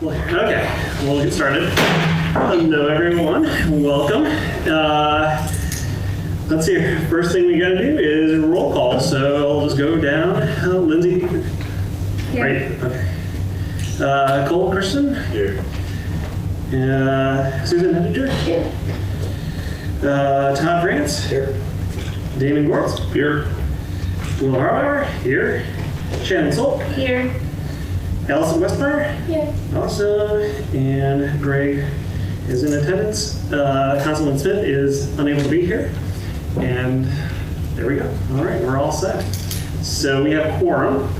Okay, we'll get started. Hello, everyone. Welcome. Let's see. First thing we got to do is roll call. So I'll just go down. Lindsay. Here. Right. Okay. Cole Christian. Here. Susan Hedger. Here. Todd France. Here. Damon Gortz. Here. Will Harbour. Here. Shannon Solt. Here. Allison Westmeyer. Here. Awesome. And Greg is in attendance. Councilman Smith is unable to be here. And there we go. All right, we're all set. So we have quorum,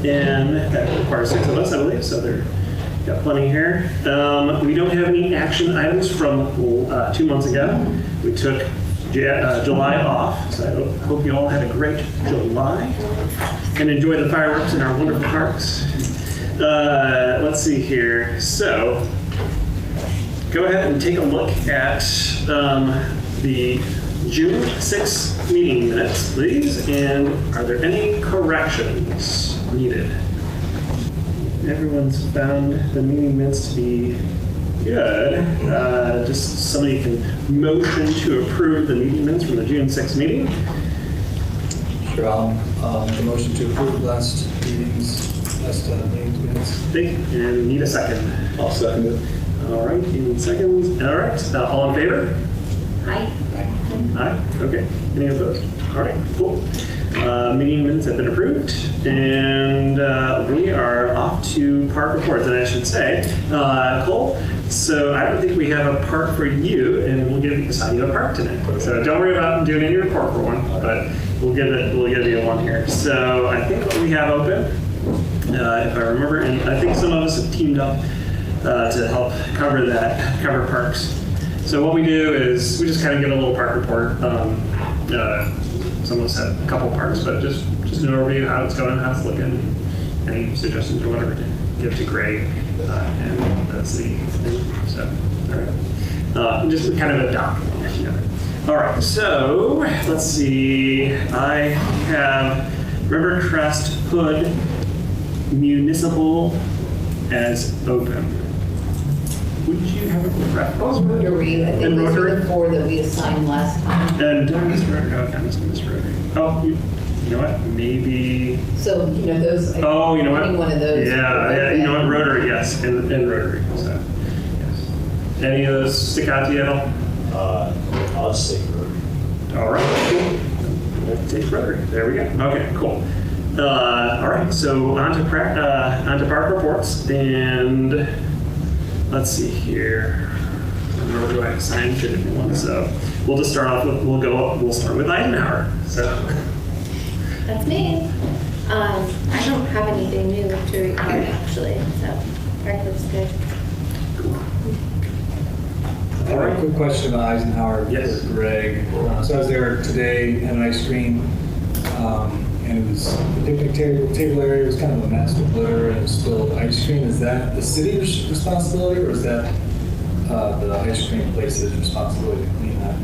and that requires 6 of us, I believe. So they're got plenty here. We don't have any action items from 2 months ago. We took July off, so I hope you all had a great July and enjoy the fireworks in our wonderful parks. Let's see here. So go ahead and take a look at the June 6th meeting minutes, please. And are there any corrections needed? Everyone's found the meeting minutes to be good. Just somebody can motion to approve the meeting minutes from the June 6th meeting. Sure, I'll make a motion to approve last meeting's minutes. Thank you. And need a second. I'll second it. All right, any seconds? All right, all in favor? Hi. Aye. Okay. Any opposed? All right, cool. Meeting minutes have been approved, and we are off to park reports. And I should say, Cole, so I don't think we have a park for you, and we'll assign you a park tonight. So don't worry about doing any report for one, but we'll give you one here. So I think what we have open, if I remember, and I think some of us have teamed up to help cover parks. So what we do is we just kind of give a little park report. Some of us have a couple parks, but just an overview of how it's going, how it's looking, any suggestions or whatever to give to Greg and the city. So, all right. Just kind of a document, you know. All right, so let's see. I have River Crest Hood Municipal as open. Would you have a preference? Rotary, I think And those Rotary? were the 4 that we assigned last time. And Miss Rotary. Okay, Miss Rotary. Oh, you know what? Maybe. So, those. Oh, you know what? Any one of those. Yeah. You know what? Rotary, yes, and Rotary. So, yes. Any of those stick out to you at all? I'll just say Rotary. All right. Cool. We'll take Rotary. There we go. Okay. Cool. All right. So on to park reports, and let's see here. Where do I assign to different ones? So we'll just start off with we'll start with Eisenhower. So That's me. I don't have anything new to report actually, so park looks good. I have a quick question about Eisenhower Yes. for Greg. So I was there today, had an ice cream, and it was the picnic table area was kind of a mess with litter and spilled ice cream. Is that the city's responsibility, or is that the ice cream place's responsibility to clean that?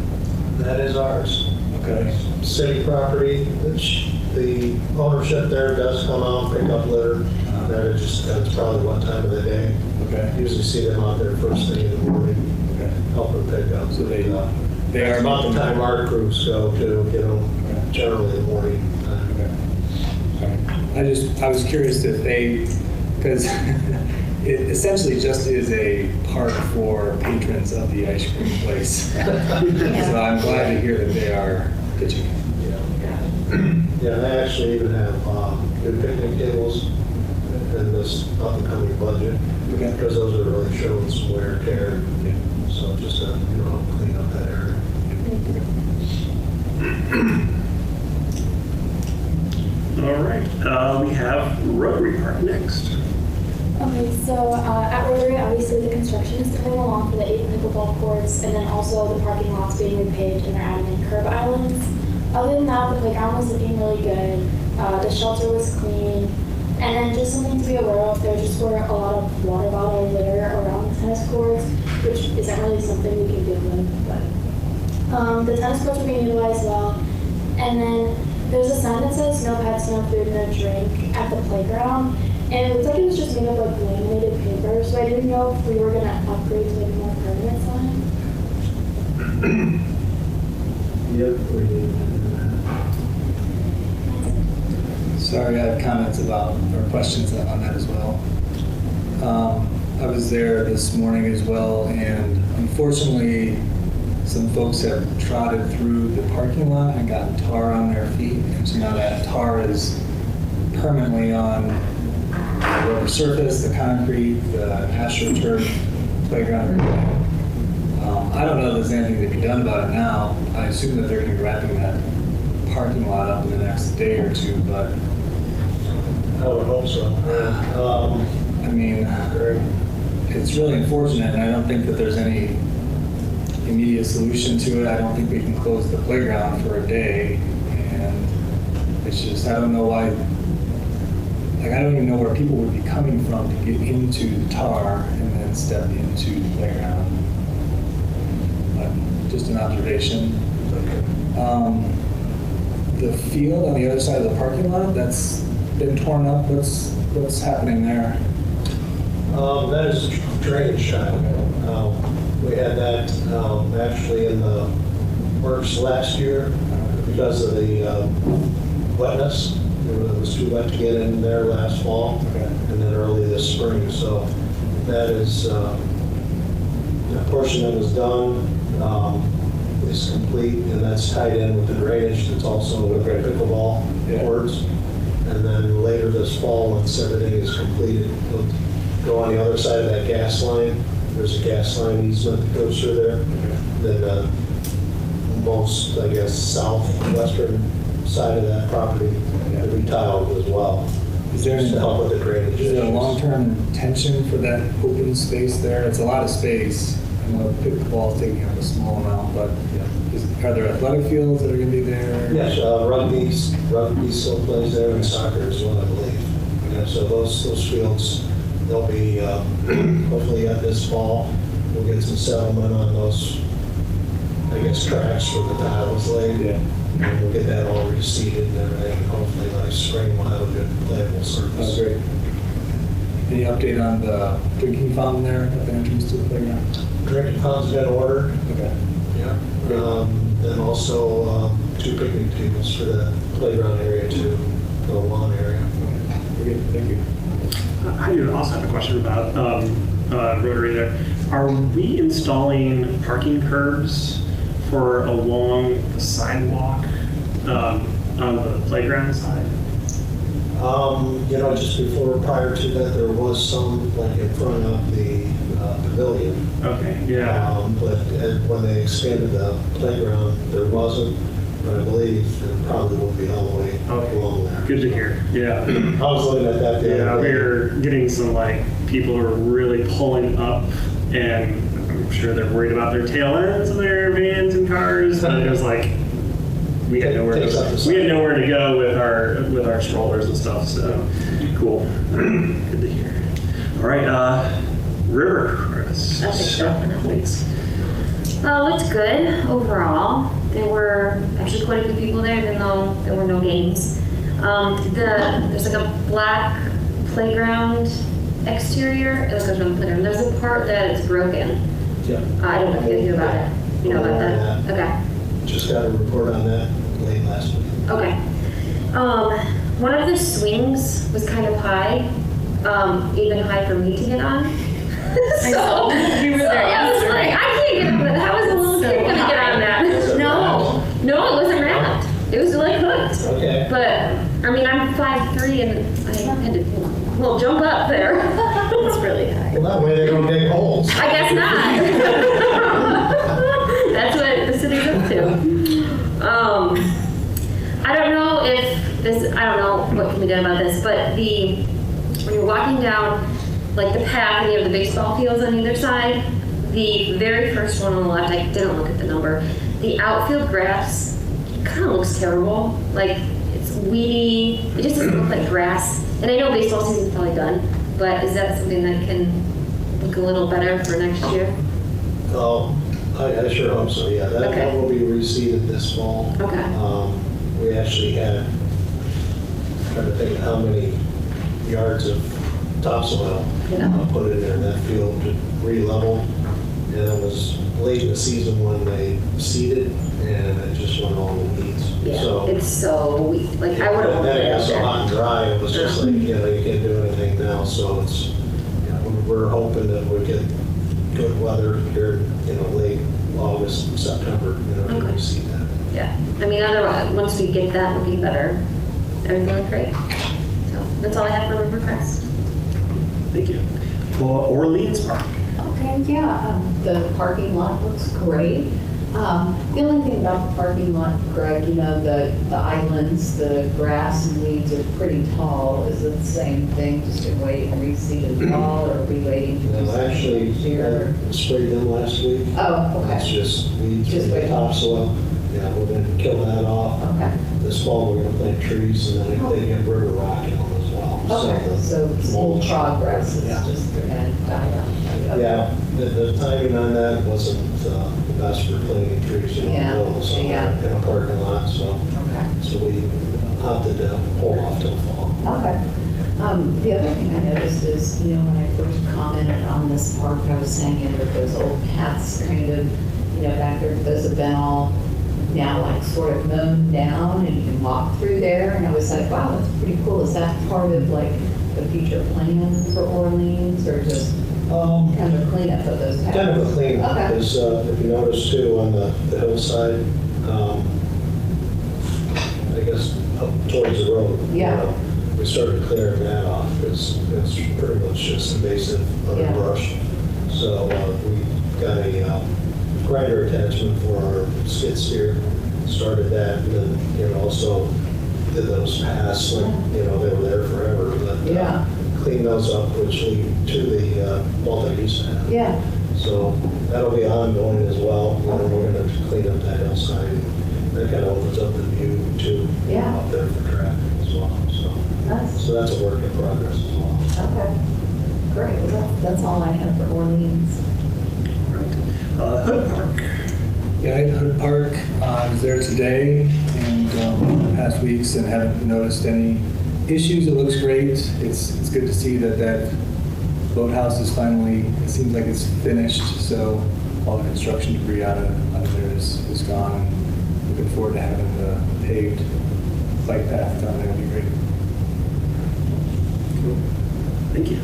That is ours. Okay. City property, which the ownership there does come out and pick up litter. That's probably one time of the day. Okay. Usually see them out there first thing in the morning, Okay. helping pick up. So they are That's about the time our crews go to, generally in the morning. I was curious if they, because it essentially just is a park for patrons of the ice cream place. So I'm glad to hear that they are pitching in. Yeah, they actually even have new picnic tables in this up-and-coming budget, Okay. because those are really showing some wear and tear. Yeah. So just to help clean up that area. all right, we have Rotary Park next. Okay, so at Rotary, obviously the construction is coming along for the 8 pickleball courts, and then also the parking lots being repaved and they're adding in curb islands. Other than that, the playground was looking really good. The shelter was clean, and then just something to be aware of, there just were a lot of water bottle litter around the tennis courts, which isn't really something we can give them. But the tennis courts are being utilized well, and then there's a sign that says no pets, no food, no drink at the playground. And it looks like it was just made of like laminated paper, so I didn't know if we were gonna upgrade to like a more permanent sign. Yep. Sorry, I have comments about, or questions on that as well. I was there this morning as well, and unfortunately, some folks have trotted through the parking lot and gotten tar on their feet, and so now that tar is permanently on the rubber surface, the concrete, the astroturf playground. I don't know if there's anything to be done about it now. I assume that they're going to be wrapping that parking lot up in the next day or two, but I would hope so. I mean, it's really unfortunate, and I don't think that there's any immediate solution to it. I don't think we can close the playground for a day, and it's just, I don't know why, like, I don't even know where people would be coming from to get into the tar and then step into the playground. But just an observation. The field on the other side of the parking lot, that's been torn up. What's happening there? That is drainage time. We had that actually in the works last year because of the wetness. It was too wet to get in there last fall, and then early this spring. So that is a portion that was done is complete, and that's tied in with the drainage that's also with the pickleball courts. And then later this fall, once everything is completed, we'll go on the other side of that gas line. There's a gas line easement that goes through there. Then most, I guess, southwestern side of that property will be tiled as well. Is there Just to help with the drainage Is there a issues. long-term intention for that open space there? It's a lot of space. I know pickleball is taking up a small amount, but are there athletic fields that are going to be there? Yes, rugby still plays there, and soccer as well, I believe. So those fields, they'll be hopefully this fall. We'll get some settlement on those, I guess, tracks where the tile was laid. Yeah. And we'll get that all reseeded and everything. Hopefully by spring we'll have a good playable surface. Oh, great. Any update on the drinking fountain there at the entrance to the playground? Drinking fountain's been ordered. Okay. Yeah. Then also 2 picnic tables for the playground area too, the lawn area. Okay, thank you. I do also have a question about Rotary there. Are we installing parking curbs for along the sidewalk on the playground side? Just prior to that, there was some like in front of the pavilion. Okay, yeah. But when they expanded the playground, there wasn't. But I believe there probably will be all the way along there. Good to hear. Yeah. I was looking at that the Yeah, other day. we're getting some people who are really pulling up, and I'm sure they're worried about their tail ends of their vans and cars. But it was like we had nowhere Takes up the to go with our strollers and stuff. So cool. Good to hear. All right, River. I'll take that one. Please. It's good overall. There were actually quite a few people there, even though there were no games. There's like a black playground exterior. It goes on the playground. There's a part that is broken. Yeah. I don't know if you knew about it. You know about that? Okay. Just got a report on that late last week. Okay. One of the swings was kind of high, even high for me to get on. So You were there I was like, I can't get on that. How is a little kid gonna get on that? No, it wasn't wrapped. It was like hooked. Okay. But I mean, I'm 5'3" and I had to jump up there. It's really high. Well, that way they don't dig holes. I guess not. That's what the city's up to. I don't know what can be done about this, but when you're walking down like the path and you have the baseball fields on either side, the very first one on the left, I didn't look at the number, the outfield grass kind of looks terrible. Like it's weedy, it just doesn't look like grass. And I know baseball season's probably done, but is that something that can look a little better for next year? Oh, I sure hope so, yeah. That Okay. will be reseeded this fall. Okay. we actually had, trying to think of how many yards of topsoil put in there in that field to re-level. And it was late in the season when they seeded, and it just went all in the weeds. Yeah, So, it's so weak. Like, I would have and then it got so there. hot and dry, it was just like, you know, you can't do anything now. So it's, you know, we're hoping that we get good weather here, you know, late August, September, you know, to Okay. reseed that. Yeah, I mean, otherwise, once we get that looking better, everything looked great. So that's all I have for request. Thank you. For Orleans Park. Okay, yeah, the parking lot looks great. The only thing about the parking lot, Greg, you know, the islands, the grass and weeds are pretty tall. Is it the same thing, just to wait and reseed it all, or are we waiting to You know, reseed it actually, next year? I sprayed them last week. Oh, It's okay, just weeds Just from the wait. topsoil. Yeah, we're gonna kill that off. okay, This fall, we're gonna plant trees, and then they get river rock in them as well. okay, the so it's in mulch- progress, it's Yeah. just gonna die out. Yeah, the timing on that wasn't the best for planting trees, you know, in Yeah, the middle of the summer yeah. in a parking lot, so Okay. we opted to hold off till fall. Okay. The other thing I noticed is, you know, when I first commented on this park, I was saying, you know, that those old paths kind of, you know, back there, those have been all now like sort of mown down and you can walk through there. And I was like, wow, that's pretty cool. Is that part of like the future plan for Orleans, or just kind of a cleanup of those paths? Kind of a cleanup, Okay. because if you notice too, on the hillside, I guess up towards the road. you Yeah. know, we started clearing that off, because it's pretty much just invasive Yeah. underbrush. So we got a grinder attachment for our skid steer, started that, and then, you know, also did those paths, like, you know, they were there forever, but Yeah. clean those up, which lead to the multi-use path. Yeah. So that'll be ongoing as well. You know, we're going to clean up that hillside. That kind of opens up the view too, Yeah. up there for traffic as well. Nice. So that's a work in progress as well. Okay. Great. Well, that's all I have for Orleans. Hood Park. Yeah, I Hood Park, I was there today and the past weeks and haven't noticed any issues. It looks great. It's good to see that boathouse is finally, it seems like it's finished, so all the construction debris out of there is gone. And looking forward to having the paved bike path down there. It'll be great. Cool. Thank you.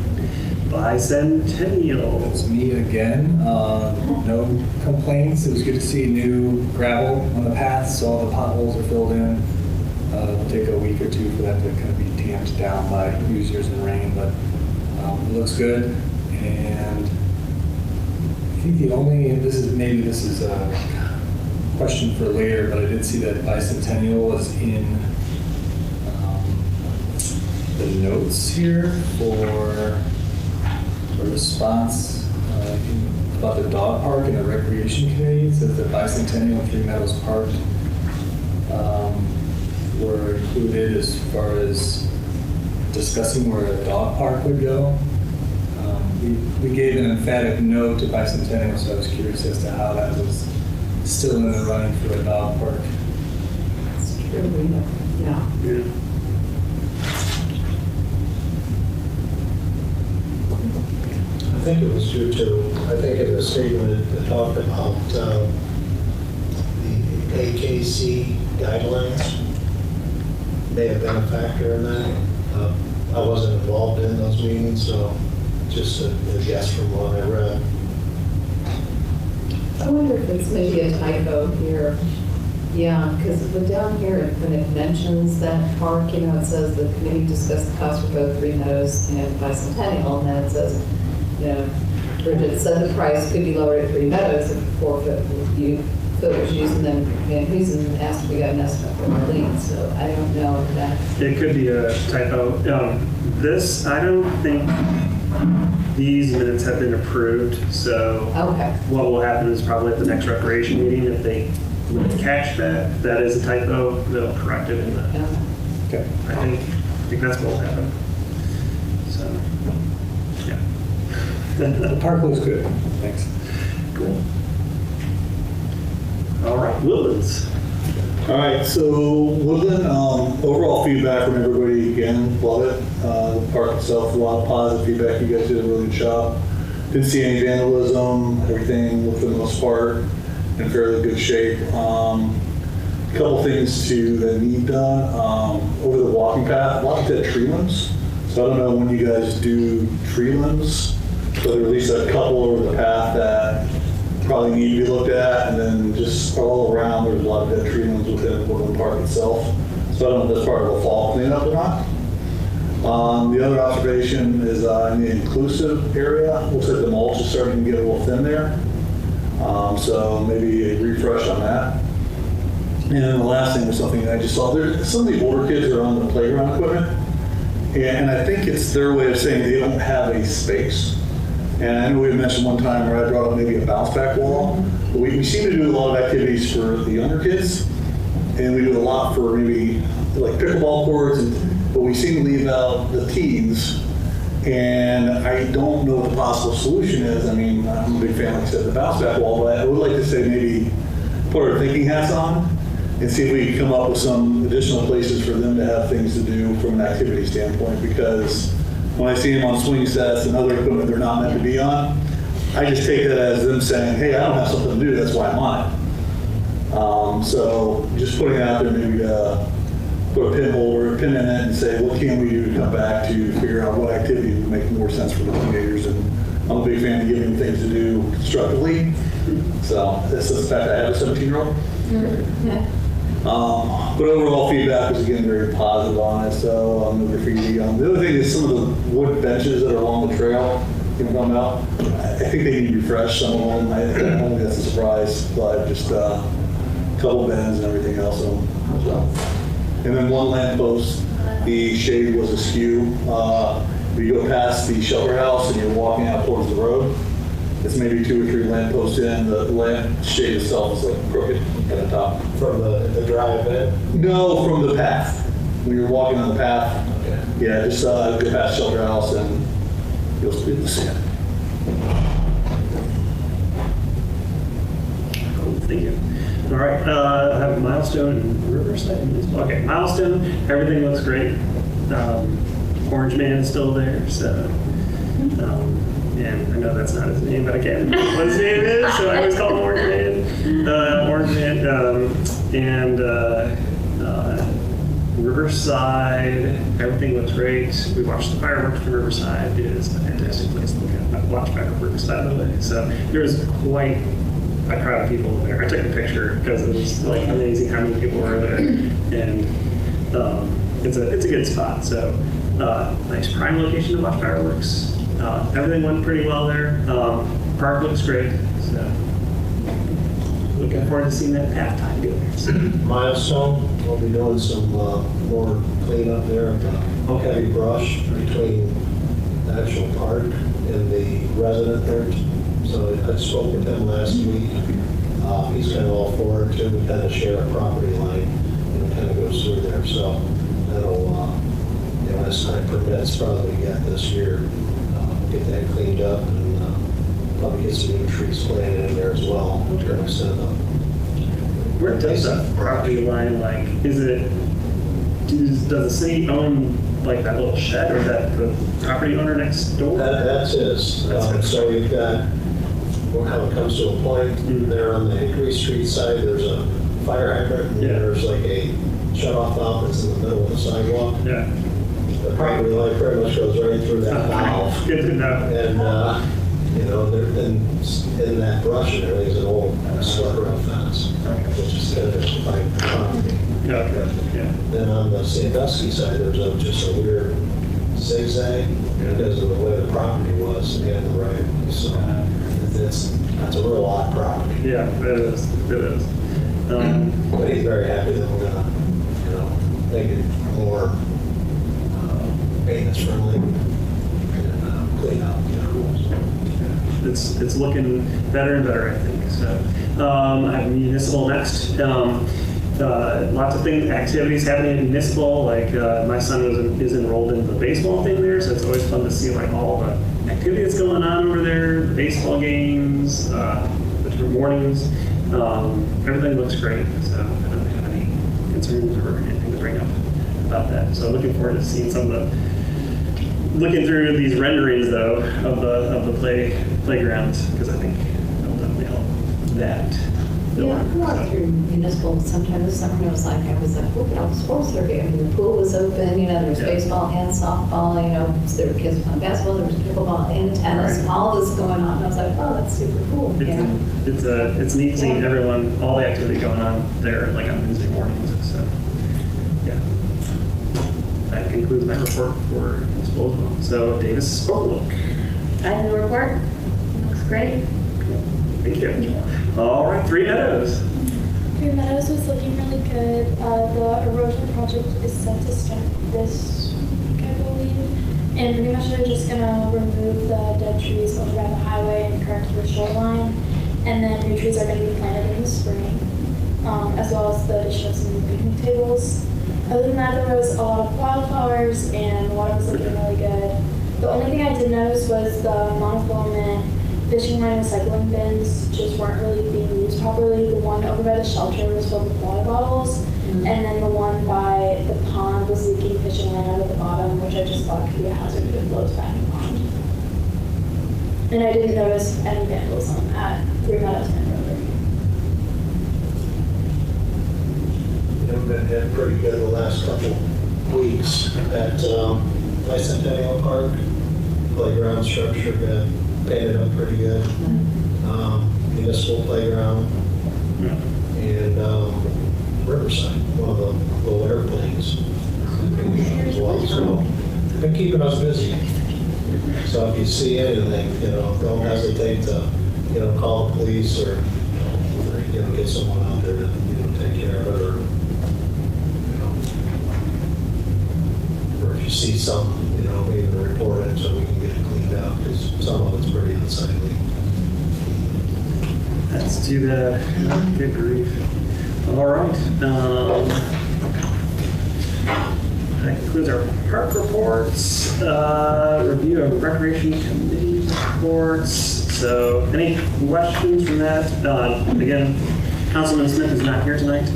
Bicentennial. It's me again. No complaints. It was good to see new gravel on the paths, so all the potholes are filled in. It'll take a week or two for that to kind of be tamped down by users and rain, but it looks good. And I think this is a question for later, but I did see that Bicentennial was in the notes here for a response about the dog park and the recreation committee. It says that Bicentennial and Three Meadows Park were included as far as discussing where a dog park would go. We gave an emphatic no to Bicentennial, so I was curious as to how that was still in the running for a dog park. It's true. Yeah. Yeah. I think it was due to, I think in the statement it talked about the AKC guidelines may have been a factor in that. I wasn't involved in those meetings, so just a guess from what I read. I wonder if it's maybe a typo here. Yeah, because down here, when it mentions that park, you know, it says the committee discussed the cost for both Three Meadows and Bicentennial, and then it says, you know, Bridget said the price could be lowered at Three Meadows if 4-foot was used, and then Van Huysen asked if we got an estimate for Orleans, so I don't know if that. It could be a typo. I don't think these minutes have been approved, so Okay. what will happen is probably at the next recreation meeting, if they catch that is a typo, they'll correct it in the, Okay. I think that's what will happen. So, yeah. The park looks good. Thanks. Cool. All right, Woodlands. All right, so Woodland, overall feedback from everybody, again, love it. The park itself, a lot of positive feedback. You guys did a really good job. Didn't see any vandalism, everything for the most part in fairly good shape. A couple things that need done. Over the walking path, a lot of dead tree limbs. So I don't know when you guys do tree limbs, but there are at least a couple over the path that probably need to be looked at, and then just all around, there's a lot of dead tree limbs within Woodland Park itself. So I don't know if that's part of a fall cleanup or not. The other observation is in the inclusive area, looks like the mulch is starting to get a little thin there. So maybe a refresh on that. And then the last thing was something I just saw. Some of the older kids are on the playground equipment, and I think it's their way of saying they don't have a space. And I know we had mentioned one time where I brought up maybe a bounce back wall, but we seem to do a lot of activities for the younger kids, and we do a lot for maybe like pickleball courts, but we seem to leave out the teens, and I don't know what the possible solution is. I mean, I'm a big fan, like I said, the bounce back wall, but I would like to say maybe put our thinking hats on and see if we can come up with some additional places for them to have things to do from an activity standpoint, because when I see them on swing sets and other equipment they're not meant to be on, I just take that as them saying, hey, I don't have something to do, that's why I'm on it. So just putting it out there, maybe to put a pin in it and say, what can we do to come back to figure out what activity would make more sense for the teenagers. And I'm a big fan of giving them things to do constructively. So that's the fact I have a 17-year-old. But overall feedback was again very positive on it. So no graffiti. The other thing is some of the wood benches that are along the trail, you know, come out. I think they need refreshed. Some of them. I don't think that's a surprise, but just a couple bends and everything else on them as well. And then one lamppost, the shade was askew. If you go past the shelter house and you're walking out towards the road, it's maybe 2 or 3 lampposts in. The lamp shade itself is like crooked at the top. From the drive in? No, from the path. When you're walking on the path, Okay. yeah, just go past shelter house and you'll see it. Cool, thank you. All right, I have a Milestone and Riverside. Okay, Milestone, everything looks great. Orange Man is still there, so. And I know that's not his name, but I can't remember what his name is, so I always call him Orange Man. And Riverside, everything looks great. We watched the fireworks from Riverside. It is a fantastic place to look at. I've watched fireworks, by the way. So there's quite a crowd of people there. I took a picture because it was like amazing how many people were there. And it's a good spot. So nice prime location to watch fireworks. Everything went pretty well there. Park looks great. So looking forward to seeing that path time go there. So. Milestone, we'll be doing some more cleanup there of the heavy brush between the actual park and the resident there. So I spoke with him last week. He's kind of all for it too. We kind of share a property line and it kind of goes through there. So that'll, as time permits, probably get this year, get that cleaned up and probably get some new trees planted in there as well. Try to set up. Where does that property line, like, does the city own like that little shed, or is that the property owner next door? That's his. So we've got, how it comes to a point there on the Hickory Street side, there's a fire hydrant, and there's like a shut-off valve that's in the middle of the sidewalk. Yeah. The property line pretty much goes right through that valve. Good to know. And, in that brush and everything's an old slug rail fence, which is kind of dividing the property. Yeah. Then on the Sandusky side, there's just a weird zigzag because of the way the property was and the right. So that's a real odd property. Yeah, it is. It is. But he's very happy that we're gonna, make it more maintenance friendly and clean up. It's looking better and better, I think. So I have municipal next. Lots of things, activities happening in municipal. Like my son is enrolled in the baseball thing there, so it's always fun to see like all the activity that's going on over there, the baseball games, the different mornings. Everything looks great. So I don't have any concerns or anything to bring up about that. So looking forward to seeing some of looking through these renderings though of the playgrounds, because I think that'll definitely help that. Yeah, I walked through municipal sometime this summer, and I was like, look at all the sports there. I mean, the pool was open, there was Yeah. baseball and softball, so there were kids playing basketball, there was pickleball and tennis, Right. all this going on. And I was like, oh, that's super cool. It's neat seeing everyone, all the activity going on there, like on Wednesday mornings. So, yeah. That concludes my report for disposal. So, Davis, look. I have no report. Looks great. Thank you. All right, Three Meadows. Green Meadows was looking really good. The erosion project is set to start this week, I believe. And pretty much they're just gonna remove the dead trees over by the highway and correct the shoreline. And then new trees are gonna be planted in the spring, as well as the addition of some new picnic tables. Other than that, there was a lot of wildflowers and the water was looking really good. The only thing I did notice was the monofilament fishing line recycling bins just weren't really being used properly. The one over by the shelter was filled with water bottles, and then the one by the pond was leaking fishing line out of the bottom, which I just thought could be a hazard if it flows back in the pond. And I didn't notice any vandalism at Three Meadows and River. We've been hit pretty good the last couple weeks at Bicentennial Park. Playground structure got painted up pretty good. Municipal playground and Riverside, one of the little airplanes as well. So been keeping us busy. So if you see anything, don't hesitate to, call the police or get someone out there to take care of it, or if you see something, maybe report it so we can get it cleaned up, because some of it's pretty unsightly. That's too bad. Good grief. All right. That concludes our park reports. Review of recreation committee reports. So, any questions from that? Again, Councilman Smith is not here tonight,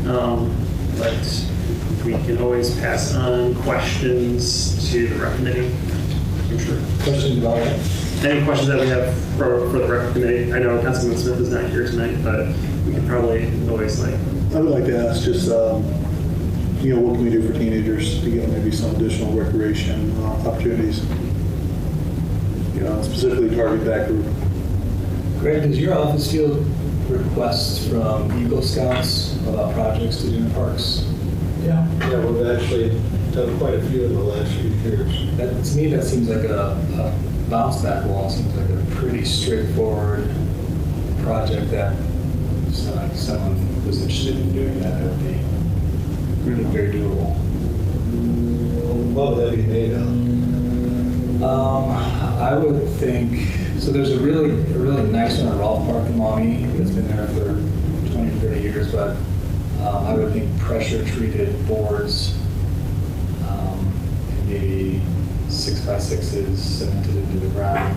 but we can always pass on questions to the rec committee. I'm sure. Questions about it? Any questions that we have for the rec committee? I know Councilman Smith is not here tonight, but we can probably always I would like to ask just, what can we do for teenagers to get maybe some additional recreation opportunities? Specifically target that group. Greg, does your office field requests from Eagle Scouts about projects to do in parks? Yeah, we've actually done quite a few in the last few years. To me, that seems like a bounce back wall. Seems like a pretty straightforward project that like someone was interested in doing that would be very doable. What would that be made of? I would think, so there's a really nice one at Rolfe Park in Maumee that's been there for 20, 30 years, but I would think pressure treated boards, and maybe 6x6s cemented into the ground,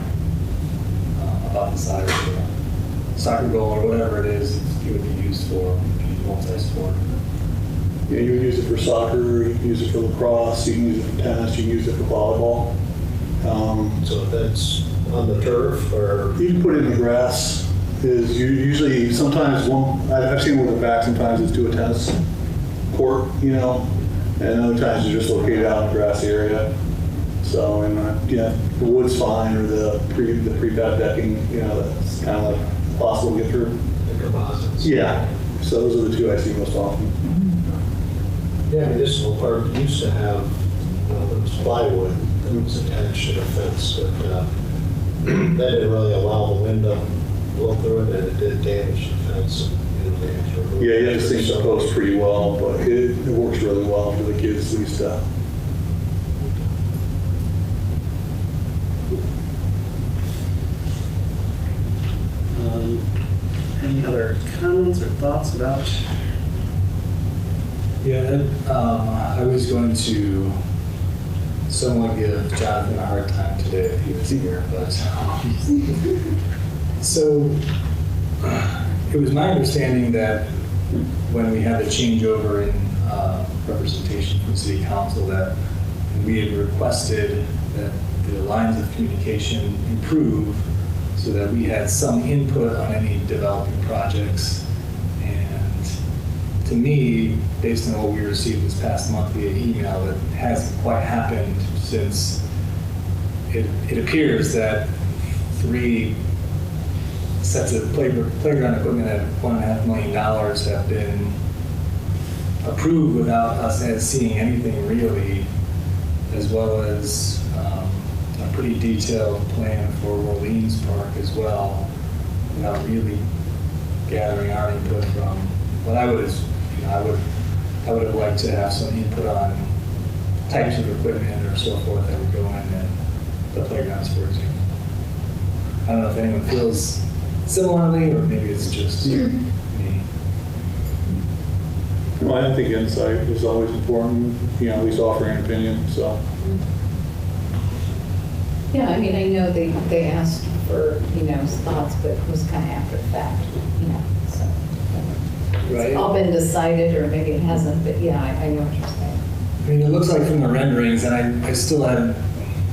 about the size of a soccer goal or whatever it is it would be used for, multi-sport. Yeah, you can use it for soccer, you can use it for lacrosse, you can use it for tennis, you can use it for volleyball. So if that's on the turf or? You can put it in the grass. Is usually sometimes I've seen one with the back. Sometimes it's to a tennis court, and other times it's just located out in the grassy area. So, the wood's fine, or the prefab decking, that's kind of like possible to get through. The composites. Yeah. So those are the two I see most often. Yeah, Municipal Park used to have, there was plywood that was attached to the fence, but that didn't really allow the wind to blow through it, and it did damage the fence. Yeah, you have to sync the post pretty well, but it works really well for the kids at least. any other comments or thoughts about? Yeah, I was going to somewhat give Jonathan a hard time today if he was here, but so it was my understanding that when we had the changeover in representation from city council that we had requested that the lines of communication improve so that we had some input on any developing projects. And to me, based on what we received this past month via email, it hasn't quite happened since it appears that 3 sets of playground equipment at $1.5 million have been approved without us seeing anything really, as well as a pretty detailed plan for Orleans Park as well, without really gathering our input from what I would have liked to have some input on types of equipment or so forth that would go in at the playgrounds, for example. I don't know if anyone feels similarly, or maybe it's just me. Well, I think insight is always important, at least offering an opinion, so. Yeah, I mean, I know they asked for, thoughts, but it was kind of after the fact, so. Right. It's all been decided, or maybe it hasn't, but yeah, I know what you're saying. I mean, it looks like from the renderings, and I still haven't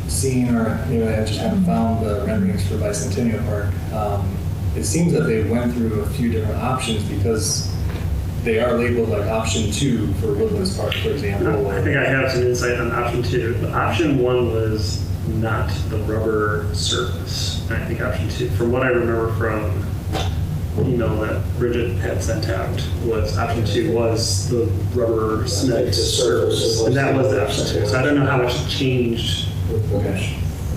seen, or maybe I just haven't found the renderings for Bicentennial Park. It seems that they went through a few different options because they are labeled like option 2 for Woodlands Park, for example. I think I have some insight on option 2. Option 1 was not the rubber surface. And I think option 2, from what I remember from email that Bridget had sent out, was option 2 was the rubber cement surface. And that was the option 2. So I don't know how much changed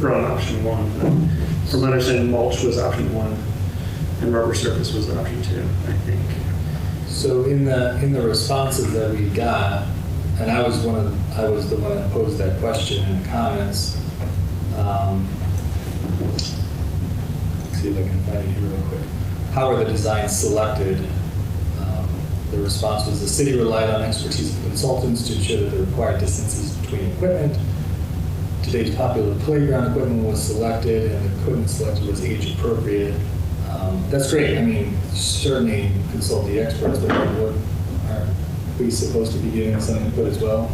from option 1. But from my understanding, mulch was option 1 and rubber surface was option 2, I think. So in the responses that we got, and I was the one that posed that question in the comments. Let's see if I can find it here real quick. How are the designs selected? The response was the city relied on expertise of consultants to ensure that the required distances between equipment. Today's popular playground equipment was selected, and the equipment selected was age appropriate. That's great. I mean, certainly consult the experts, but what are we supposed to be giving some input as well?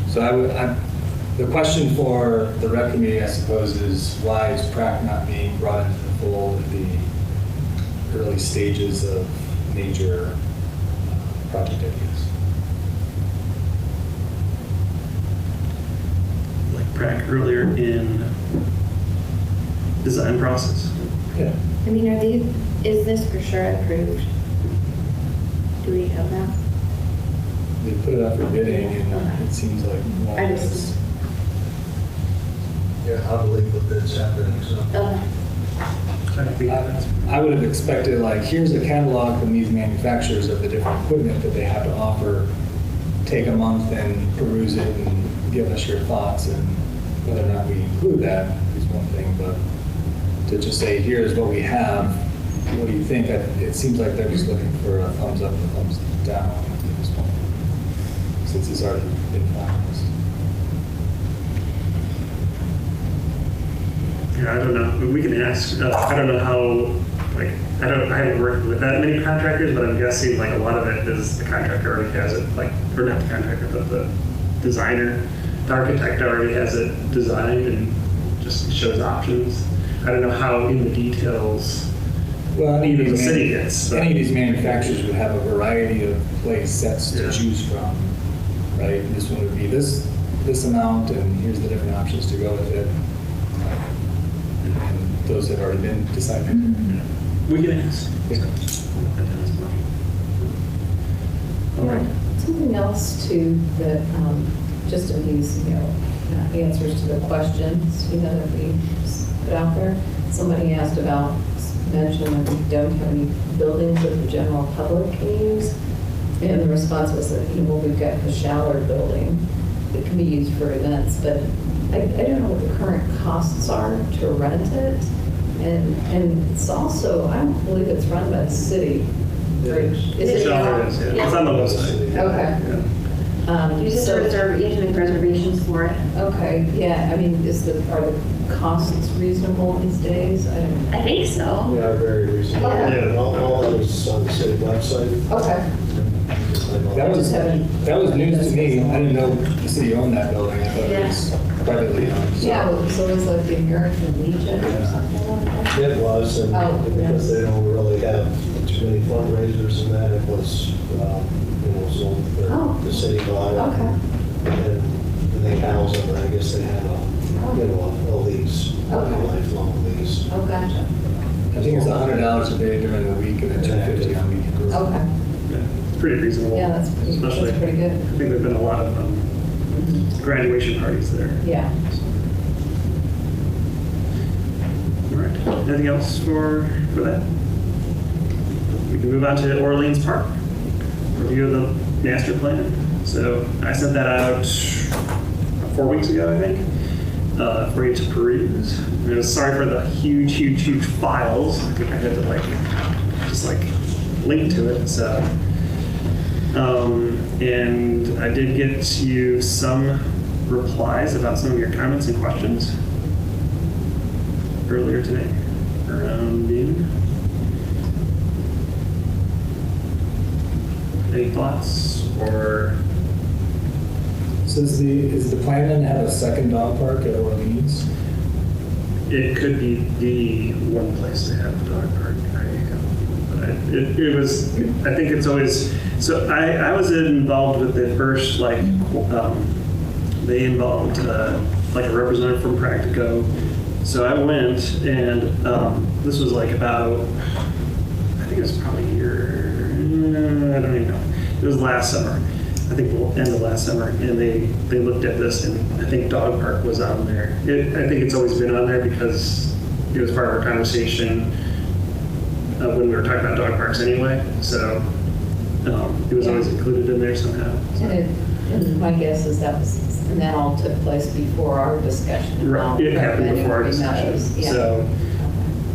So the question for the rec committee, I suppose, is why is Prac not being brought into the fold at the early stages of major project ideas? Prac earlier in design process. Yeah. I mean, is this for sure approved? Do we have that? They put it up for bidding, and it seems like one I is. just- Yeah, I believe the bid's happening, so. I would have expected, like, here's a catalog from these manufacturers of the different equipment that they have to offer. Take a month and peruse it and give us your thoughts, and whether or not we include that is one thing, but to just say, here's what we have, what do you think? It seems like they're just looking for a thumbs up and thumbs down at this point, since it's already been finalized. Yeah, I don't know. We can ask. I don't know how. Like, I haven't worked with that many contractors, but I'm guessing like a lot of it is the contractor already has it. Like, or not the contractor, but the designer, the architect already has it designed and just shows options. I don't know how in the details. Well, even the city gets. Any of these manufacturers would have a variety of play sets to choose from, right? This one would be this amount, and here's the different options to go with it. And those have already been decided. Mm-hmm. We can ask. Yeah. All right. Something else too that just in these, answers to the questions, that we put out there. Somebody asked about, mentioned that we don't have any buildings that the general public can use. And the response was that, we've got the Schaller building that can be used for events, but I don't know what the current costs are to rent it. And it's also, I don't believe it's run by the city. Is it? Schaller is, yeah. It's on the website. Okay. You just So- reserve, you have to make reservations for it. Okay, yeah, I mean, are the costs reasonable these days? I don't. I think so. Yeah, very reasonable. Yeah. All that is on the city website. Okay. That was, Just haven't- that was news to me. I didn't know the city owned that building. I thought it was privately owned. so- Yeah, so it was like the American Legion or something like that? It was, and Oh, because they don't really have too many fundraisers and that, it was, so Oh. the city bought it. Okay. And they house them, and I guess they have a lease, a Okay. lifelong lease. Oh, gotcha. I think it's $100 a day during the week and then $250 on weekends. Okay. Yeah, it's pretty reasonable. Yeah, that's Especially, pretty good. I think there've been a lot of graduation parties there. Yeah. All right. Anything else for that? We can move on to Orleans Park. Review of the master plan. So I sent that out 4 weeks ago, I think, for you to peruse. And sorry for the huge files. I think I had to just link to it. So, and I did get you some replies about some of your comments and questions earlier today around noon. Any thoughts or? So is the plan then to have a second dog park at Orleans? It could be the one place to have a dog park. But it was, I think it's always, so I was involved with the first, they involved like a representative from Prac to go. So I went and this was about, I think it was probably a year, I don't even know. It was last summer. I think the end of last summer, and they looked at this, and I think dog park was on there. I think it's always been on there because it was part of our conversation when we were talking about dog parks anyway. So it was always included in there somehow. So. And my guess is and that all took place before our discussion. Right, it happened before our Green Meadows. discussion. Yeah. So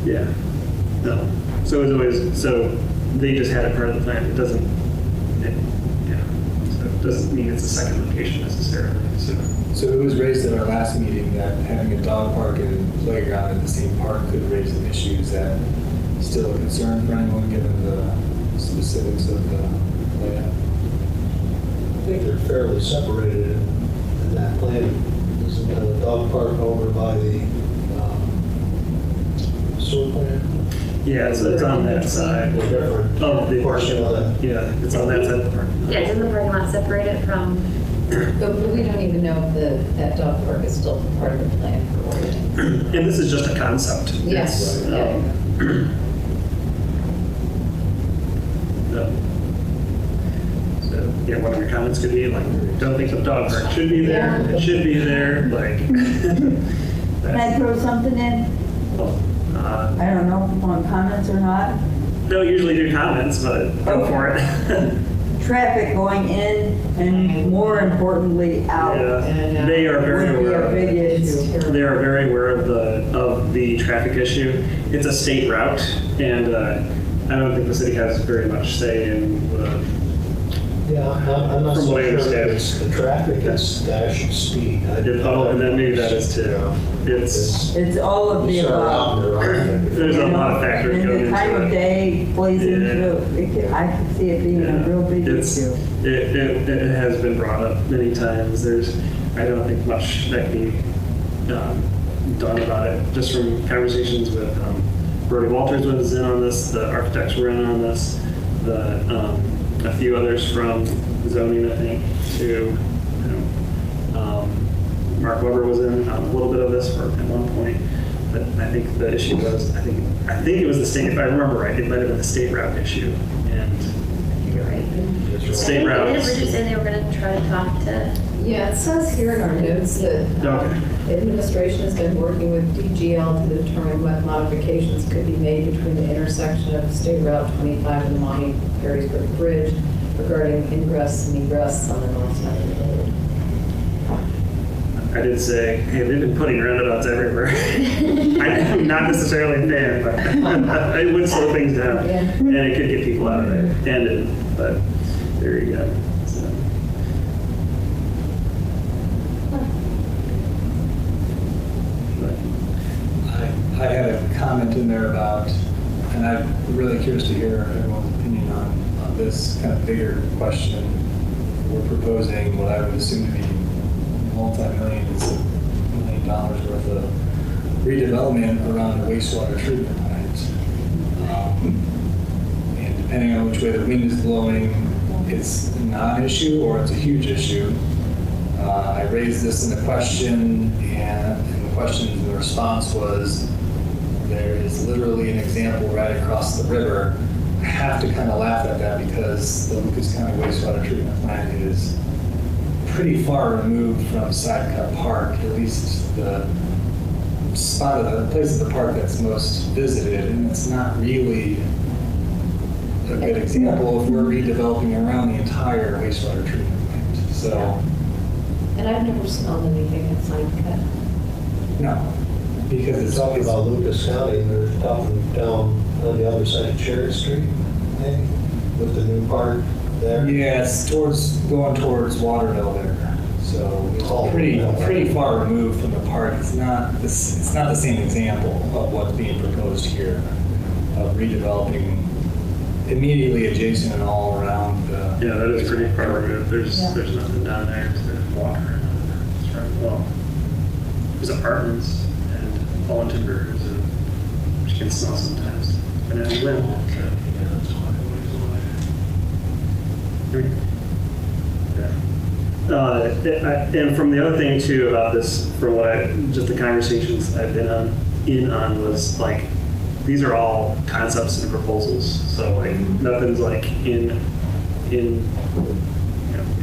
yeah, no. So it was always they just had it part of the plan. It doesn't. Doesn't mean it's a second location necessarily. So it was raised at our last meeting that having a dog park and playground in the same park could raise an issue. Is that still a concern for anyone given the specifics of the layout? I think they're fairly separated in that plan. Isn't the dog park over by the sewer plant? Yeah, so it's on that side. They're different. Oh, the Portion of that. Yeah, it's on that side of the park. Yeah, it's in the parking lot separated from, But we don't even know if that dog park is still part of the plan for Orleans. And this is just a concept. Yes. It's, Yeah. So, yeah, one of your comments could be don't think the dog park should be there. Yeah. It should be there. Can I throw something in? I don't know if you want comments or not. They'll usually do comments, but go for it. Traffic going in and more importantly out Yeah, they are very would be aware a of big it. issue. They are very aware of the traffic issue. It's a state route, and I don't think the city has very much say in Yeah, I'm not From so what I sure understand. that it's the traffic, it's dash speed. and then maybe that is too. It's It's all of the above. there's a lot of factors And going the into time of it. day plays into it. I can see it being a real big It's- issue. It has been brought up many times. I don't think much that can be done about it. Just from conversations with Brody Walters was in on this, the architects were in on this, a few others from zoning, I think, too. Mark Weber was in on a little bit of this at one point, but I think the issue was, I think it was the state, if I remember right, it might have been the state route issue, and you're right. state routes. Did Bridget say they were going to try to talk to? Yeah, it says here in our notes that Okay. administration has been working with DGL to determine what modifications could be made between the intersection of State Route 25 and the Monty Perrysburg Bridge regarding ingress and egress on the north side of the road. I did say, hey, they've been putting roundabouts everywhere. I'm not necessarily a fan, but it would slow things down. Yeah. And it could get people out of there. But there you go. So, I had a comment in there about, and I'm really curious to hear everyone's opinion on this kind of bigger question. We're proposing what I would assume to be multi-millions of $1 million worth of redevelopment around the wastewater treatment plant. And depending on which way the wind is blowing, it's a non-issue or it's a huge issue. I raised this in the question, and the response was, there is literally an example right across the river. I have to kind of laugh at that because the Lucas County wastewater treatment plant is pretty far removed from Sidecut Park, at least the spot of the place of the park that's most visited, and it's not really a good example if we're redeveloping around the entire wastewater treatment plant. So, And I've never smelled anything at Sidecut. no, because it's Talking about Lucas County, they're talking down on the other side of Cherry Street, maybe, with the new park there. yeah, it's going towards Waterville there. So it's pretty far removed from the park. It's not the same example of what's being proposed here of redeveloping immediately adjacent and all around. Yeah, that is pretty far removed. There's nothing down there to water. It's right. Well, there's apartments and fallen timbers, and which can smell sometimes. And it's wind. And from the other thing too about this, from just the conversations I've been on was like, these are all concepts and proposals. So like nothing's like in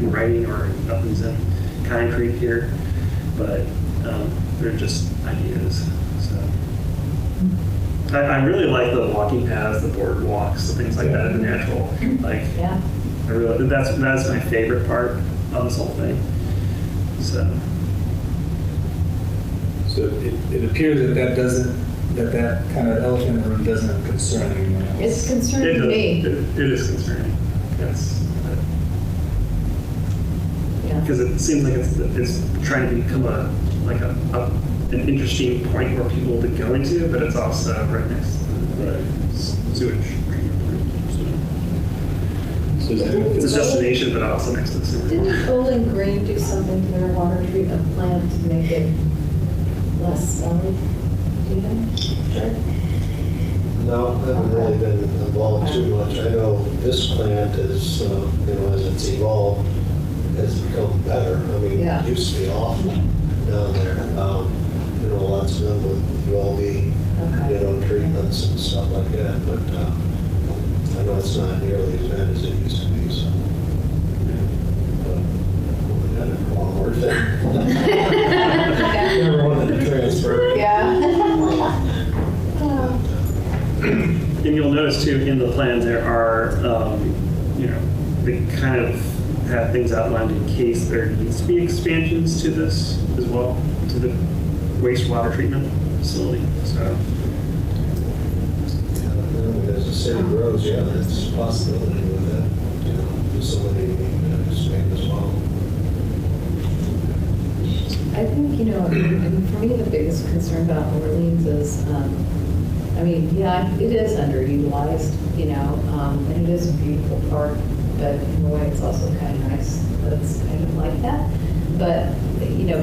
writing, or nothing's in concrete here, but they're just ideas. So I really like the walking paths, the boardwalks, the things like that in the natural. Like, Yeah. that's my favorite part of this whole thing. So it appears that kind of elephant in the room doesn't concern anyone else. It's concerning me. it is concerning. Yes. Yeah. Because it seems like it's trying to become an interesting point for people to go into, but it's also right next to the sewage treatment plant. So it's a destination, but also next to the sewer. Didn't Bowling Green do something to their water treatment plant to make it less smelly? Do you know? Sure. No, I haven't really been involved too much. I know this plant is, as it's evolved, has become better. I mean, Yeah. it used to be awful down there. Lots of them with ULV, Okay. treatments and stuff like that, but I know it's not nearly as bad as it used to be, so. But, one more thing. Never wanted to transfer. Yeah. And you'll notice too, in the plan, there are, they kind of have things outlined in case there needs to be expansions to this as well, to the wastewater treatment facility. So, As the city grows, yeah, that's a possibility with that, facility being expanded as well. I think, and for me, the biggest concern about Orleans is, it is underutilized, and it is a beautiful park, but in a way, it's also kind of nice that it's kind of like that. But,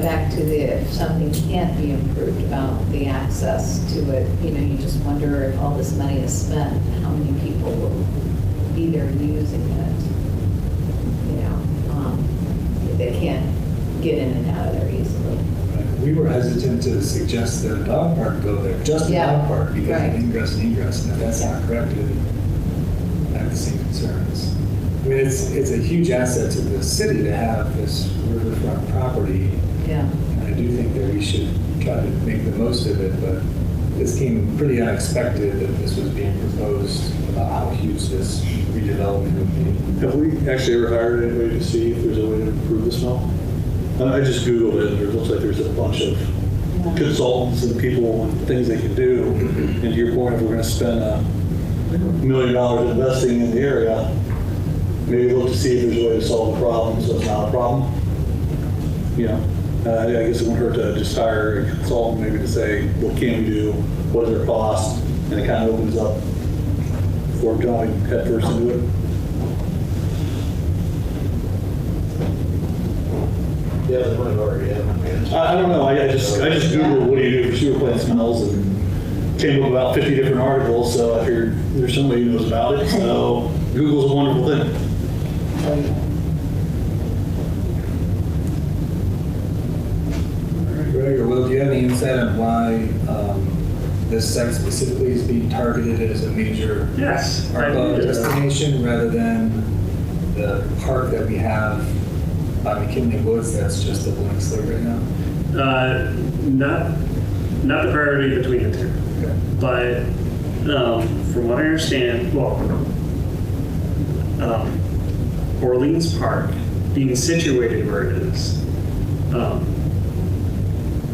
back to if something can't be improved about the access to it, you just wonder if all this money is spent, how many people will be there using it, if they can't get in and out of there easily. We were hesitant to suggest that a dog park go there, just a dog park, because Right. of ingress and egress, and if that's not corrected, I have the same concerns. I mean, it's a huge asset to the city to have this riverfront property, Yeah. and I do think that we should try to make the most of it, but this came pretty unexpected that this was being proposed about how huge this redevelopment would be. Have we actually ever hired anybody to see if there's a way to improve the smell? I just Googled it, and it looks like there's a bunch of consultants and people and things they can do. And to your point, if we're going to spend $1 million investing in the area, maybe look to see if there's a way to solve the problem so it's not a problem. I guess it wouldn't hurt to just hire a consultant maybe to say, what can we do? What is our cost? And it kind of opens up before jumping headfirst into it. Yeah, they might already have an answer. I don't know. I just Googled what do you do for sewer plant smells and came up with about 50 different articles. So I figured there's somebody who knows about it. So Google's a wonderful thing. Greg or Will, do you have any insight on why this site specifically is being targeted as a major Yes. I park do. destination rather than the park that we have by McKinley Woods that's just a blank slate right now? Not the priority between the two. Okay. But from what I understand, Orleans Park, being situated where it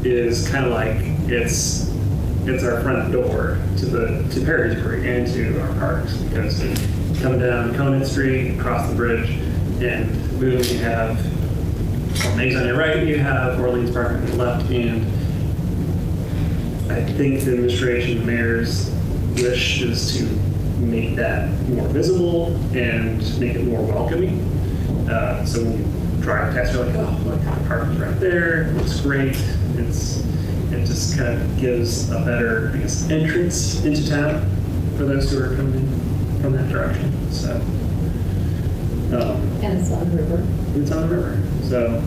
is kind of like it's our front door to Perrysburg and to our parks, because you come down Conant Street, across the bridge, and boom, you have Maze on your right, you have Orleans Park on your left, and I think the administration, the mayor's wish is to make that more visible and make it more welcoming. So when you drive past, you're like, oh, look, the park is right there. It looks great. It just kind of gives a better, I guess, entrance into town for those who are coming in from that direction. So, And it's on the river. it's on the river. So,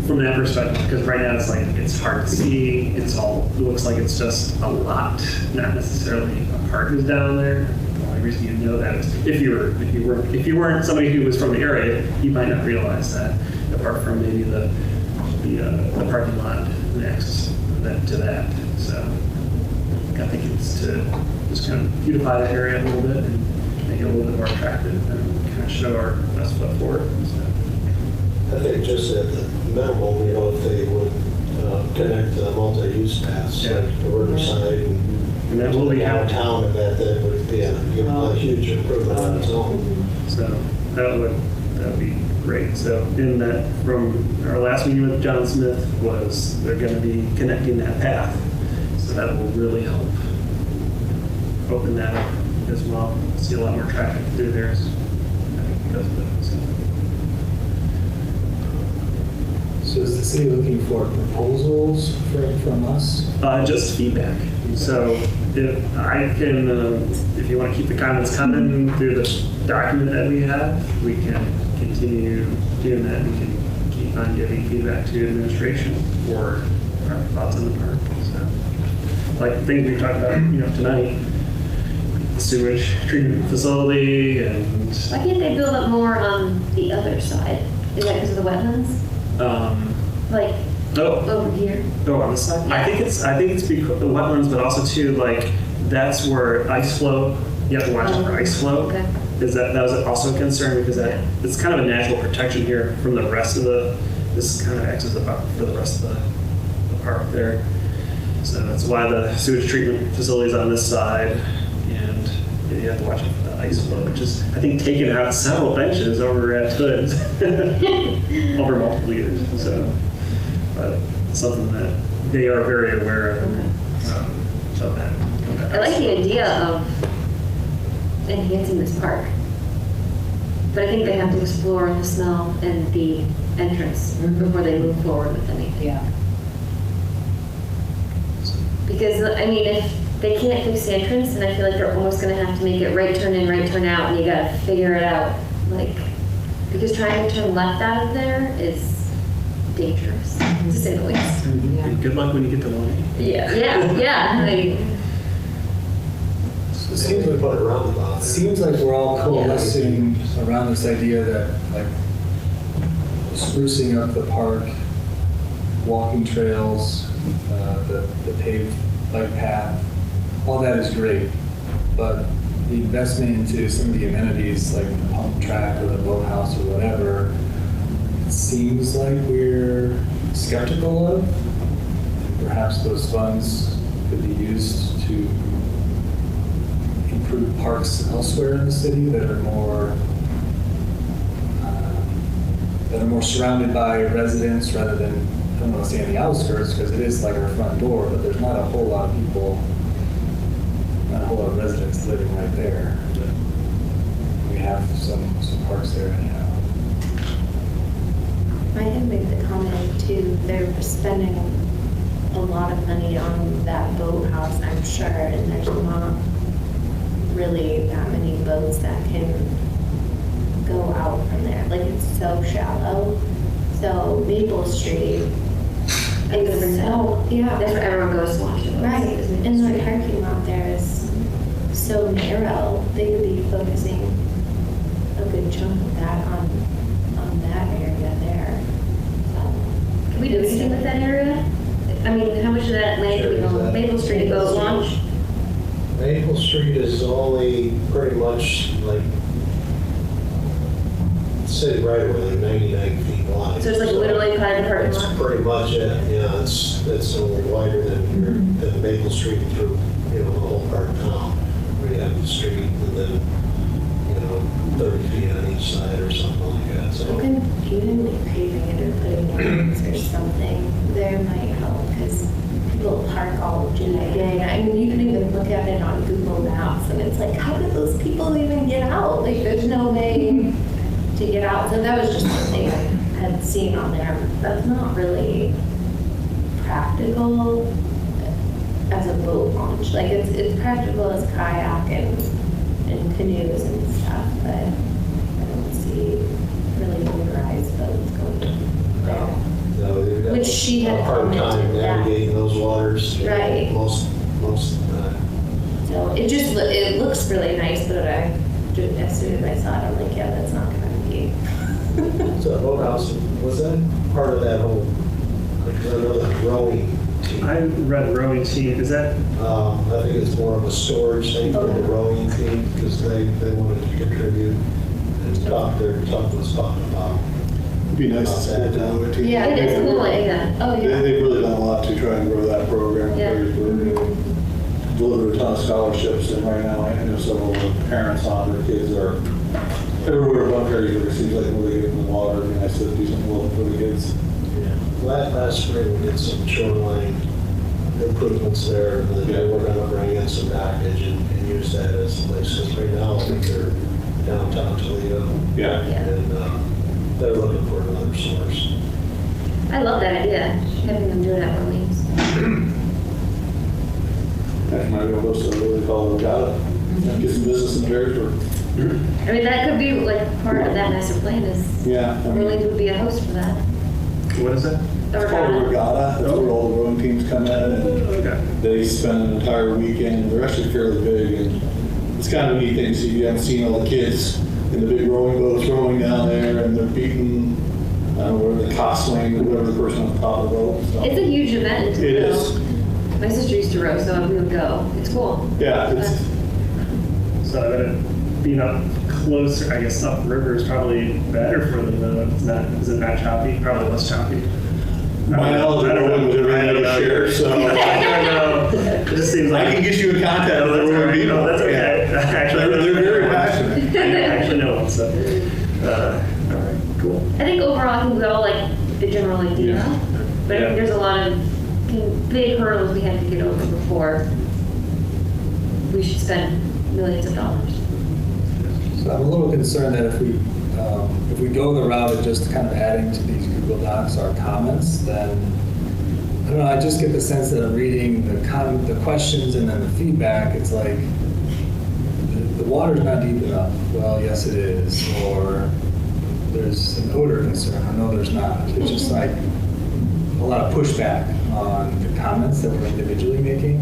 from that perspective, because right now it's hard to see. It looks like it's just a lot, not necessarily a park is down there. The only reason you know that is if you weren't somebody who was from the area, you might not realize that. Apart from maybe the parking lot next to that. So I think it's to just kind of beautify the area a little bit and make it a little bit more attractive and kind of show our best foot forward. So. I think just at the minimum, if they would connect the multi-use paths, Yeah. like the Riverside and that will be downtown, and that would be a huge improvement on its own. So that would be great. So in that, from our last meeting with John Smith, was they're going to be connecting that path. So that will really help open that up as well. See a lot more traffic through there, I think, because of it. So is the city looking for proposals from us? Just feedback. So if I can, if you want to keep the comments coming through the document that we have, we can continue doing that. We can keep on giving feedback to administration for our thoughts on the park. So, like things we talked about, tonight, the sewage treatment facility, and Why can't they build up more on the other side? Is that because of the wetlands? Like over here? On this side. I think it's because the wetlands, but also too that's where ice flow. You have to watch out for ice flow. Okay. Is that was also a concern because it's kind of a natural protection here from the rest of this kind of acts as the buffer for the rest of the park there. So that's why the sewage treatment facility is on this side, and you have to watch out for the ice flow, which is I think taking out several benches over at Hood's over multiple years. So, but something that they are very aware of that. I like the idea of enhancing this park, but I think they have to explore the smell and the entrance before they move forward with anything. Yeah. Because, if they can't fix the entrance, then I feel like they're almost going to have to make it right turn in, right turn out, and you got to figure it out. Because trying to turn left out of there is dangerous, to say the least. And good luck when you get to one. Yeah. It seems like, Put a roundabout there. seems like we're all coalescing around this idea that sprucing up the park, walking trails, the paved bike path, all that is great. But the investment into some of the amenities like the pump track or the boathouse or whatever, it seems like we're skeptical of. Perhaps those funds could be used to improve parks elsewhere in the city that are more that are more surrounded by residents rather than, I don't want to say on the outskirts, because it is like our front door, but there's not a whole lot of people, not a whole lot of residents living right there. We have some parks there anyhow. I had made the comment too, they're spending a lot of money on that boathouse, I'm sure, and there's not really that many boats that can go out from there. Like, it's so shallow. So Maple Street is so, yeah. That's where everyone goes to watch it. Right, and the parking lot there is so narrow, they could be focusing a good chunk of that on that area there. Can we do anything with that area? I mean, how much of that land do we own? Maple Street boat launch? Maple Street is only pretty much like city right away, like 99 feet wide. So it's like literally kind of the parking lot? That's pretty much it, yeah, it's a little wider than Maple Street through, the whole part of town. Where you have the street and then, 30 feet on each side or something like that, so. Even like paving it or putting lights or something, there might help, because people park all day. I mean, you can even look at it on Google Maps, and it's like, how did those people even get out? Like, there's no way to get out. So that was just something I had seen on there. That's not really practical as a boat launch. Like, it's practical as kayak and canoes and stuff, but I don't see really motorized boats going there. No, they've got Which she had a hard time commented, yeah. navigating those waters. Right. Most of the time. So it looks really nice, but as soon as I saw it, I'm like, yeah, that's not gonna be. So boathouse, was that part of that whole, because I know the rowing team? I read rowing team. Is that? I think it's more of a storage thing for the rowing team, because they wanted to contribute and talk was talking about. It'd be nice to support the other team. Yeah, It is cool, yeah. Oh, yeah. They've really done a lot to try and grow that program. Yeah. They've delivered a ton of scholarships, and right now I know several of the parents on their kids are everywhere but Perrysburg. It seems like when they get in the water, it'd be nice to do something local for the kids. Yeah. Last spring, we did some shoreline improvements there, and then we're going to bring in some package and use that as a place. Because right now, I think they're downtown Toledo, Yeah. and they're looking for another source. I love that idea, having them do it at Orleans. That might be able to really call it out. Get some business in Perrysburg. I mean, that could be like part of that master plan is Yeah. I mean, Orleans would be a host for that. What is that? The It's called a regatta. regatta. That's where all the rowing teams come in, and Okay. they spend an entire weekend. They're actually fairly big, and it's kind of a neat thing. So you haven't seen all the kids in the big rowing boats rowing down there, and they're beating, I don't know, whatever the coxswain, whatever the person on top of the boat. So. It's a huge event. It is. My sister used to row, so we would go. It's cool. Yeah, it's, So then being up closer, I guess upriver is probably better for them though. Is it not choppy? Probably less choppy. my knowledge of rowing was everything I was share, so. I don't know. It just seems like. I can get you in contact No, with that's the all rowing right. people. No, that's okay. Yeah. Actually, They're very passionate. I actually know them, so. All right, cool. I think overall, I think we all like the general idea, Yeah. but I Yeah. think there's a lot of big hurdles we have to get over before we should spend millions of dollars. So I'm a little concerned that if we go the route of just kind of adding to these Google Docs our comments, then, I don't know, I just get the sense that I'm reading the questions and then the feedback, it's like, the water's not deep enough. Well, yes it is. Or there's an odor concern. I know there's not. It's just like a lot of pushback on the comments that we're individually making.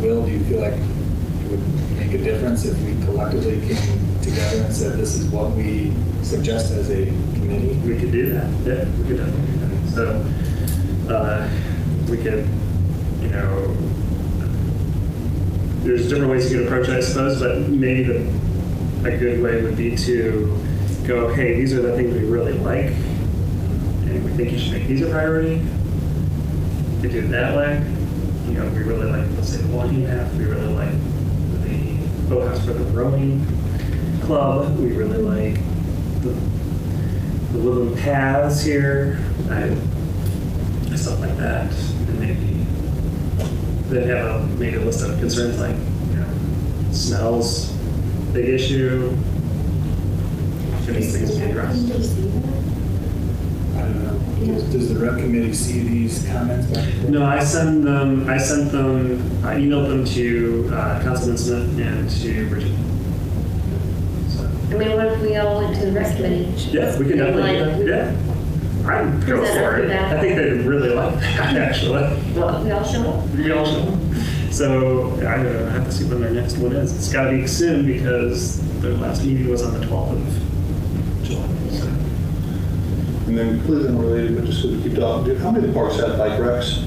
Will, do you feel like it would make a difference if we collectively came together and said this is what we suggest as a committee? We could do that. Yeah, we could definitely do that. So we could, there's different ways you could approach it, I suppose, but maybe a good way would be to go, hey, these are the things we really like, and we think you should make these a priority. We do it that way. We really like, let's say, the walking path. We really like the boathouse for the rowing club. We really like the woodland paths here, stuff like that, and maybe they'd have maybe a list of concerns like, smells, big issue. Should these things be addressed? I don't know. Does the rec committee see these comments back and forth? No, I emailed them to Councilman Smith and to Bridget. So, I mean, what if we all went to the rec committee? yeah, we can definitely do that. Yeah. I'm go Present for our it. feedback. I think they'd really like that, actually. Well, we all show up. We all show. So I don't know, I have to see when their next one is. It's got to be soon because their last meeting was on the 12th of July. So. And then completely unrelated, but just to keep talking, how many of the parks have bike racks?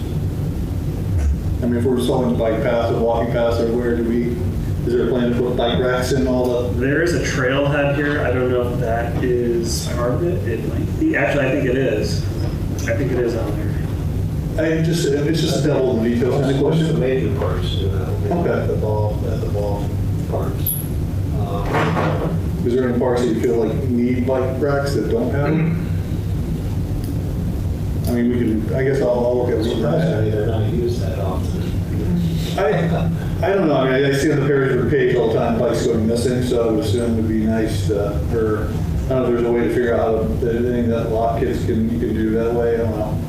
I mean, if we're solving the bike paths or walking paths or where is there a plan to put bike racks in all the? There is a trailhead here. I don't know if that is part of it. It might be. Actually, I think it is. I think it is on there. It's just a devil in the details kind of Most of the question. major parks do that. Okay. At the ball parks. Is there any parks that you feel like need bike racks that don't have them? I mean, we can, I guess I'll look at I'm what surprised that. they're not used that often. I don't know, I mean, I see on the Perrysburg page all the time bikes going missing, so I would assume it'd be nice to, or, I don't know if there's a way to figure out anything that a lot of kids you can do that way, I don't know.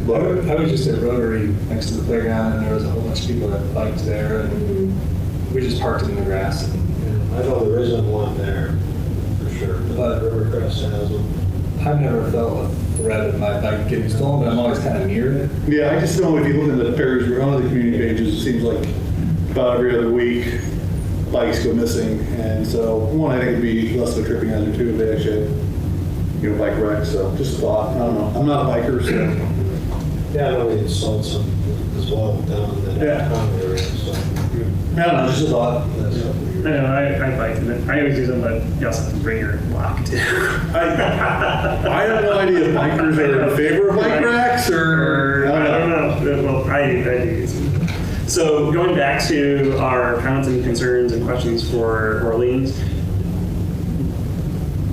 But I was just at Rotary next to the playground, and there was a whole bunch of people that biked there, and we just parked it in the grass. Yeah, I know there isn't one there, for sure, but Rivercrest has one. I've never felt a threat of my bike getting stolen, but I'm always kind of near it. yeah, I just know if you look at the Perrysburg, on the community pages, it seems like about every other week, bikes go missing, and so, one, I think it'd be less of a tripping hazard too, if they actually had, bike racks, so just a thought, I don't know, I'm not a biker, so. Yeah, I know we installed some as well down in the Yeah. downtown area, so. I don't know, just a thought. I know, I bike and I always use them, but you also have to bring your block too. I have no idea if bikers are in favor of bike racks or, I don't know. Well, I do use them. So going back to our comments and concerns and questions for Orleans,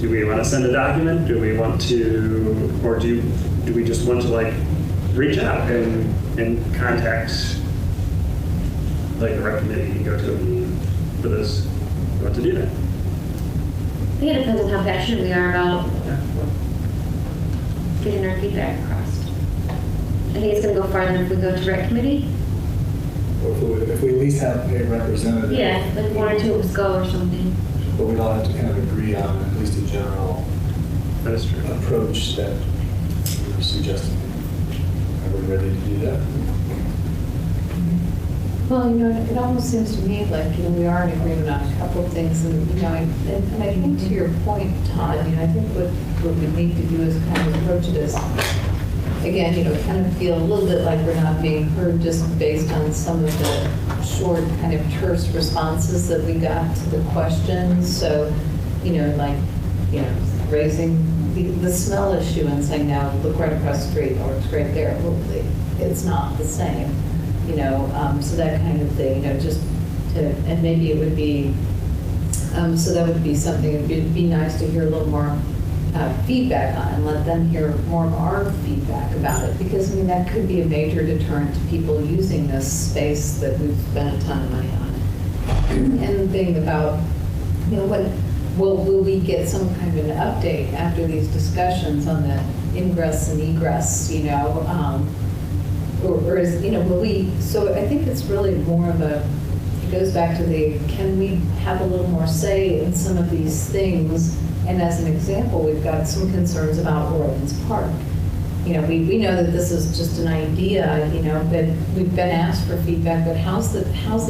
do we want to send a document? Do we want to, or do we just want to reach out and contact the rec committee and go to a meeting for this? We want to do that. I think it depends on how passionate we are about getting our feedback across. I think it's going to go farther if we go to rec committee. Or if we at least have a representative. Yeah, like one or two of us go or something. But we'd all have to kind of agree on at least a general That is true. approach that we were suggesting. Are we ready to do that? Well, it almost seems to me like, we are in agreement on a couple of things, and, and I think to your point, Todd, I think what we need to do is kind of approach it as, again, kind of feel a little bit like we're not being heard just based on some of the short, kind of terse responses that we got to the questions. So, raising the smell issue and saying, now look right across the street, or it's right there. Well, it's not the same, so that kind of thing, just to, and maybe it would be, so that would be something, it'd be nice to hear a little more feedback on, and let them hear more of our feedback about it, because that could be a major deterrent to people using this space that we've spent a ton of money on. And the thing about, will we get some kind of an update after these discussions on the ingress and egress, or is, will we, so I think it's really more of a, it goes back to can we have a little more say in some of these things? And as an example, we've got some concerns about Orleans Park. We know that this is just an idea, but we've been asked for feedback, but how's the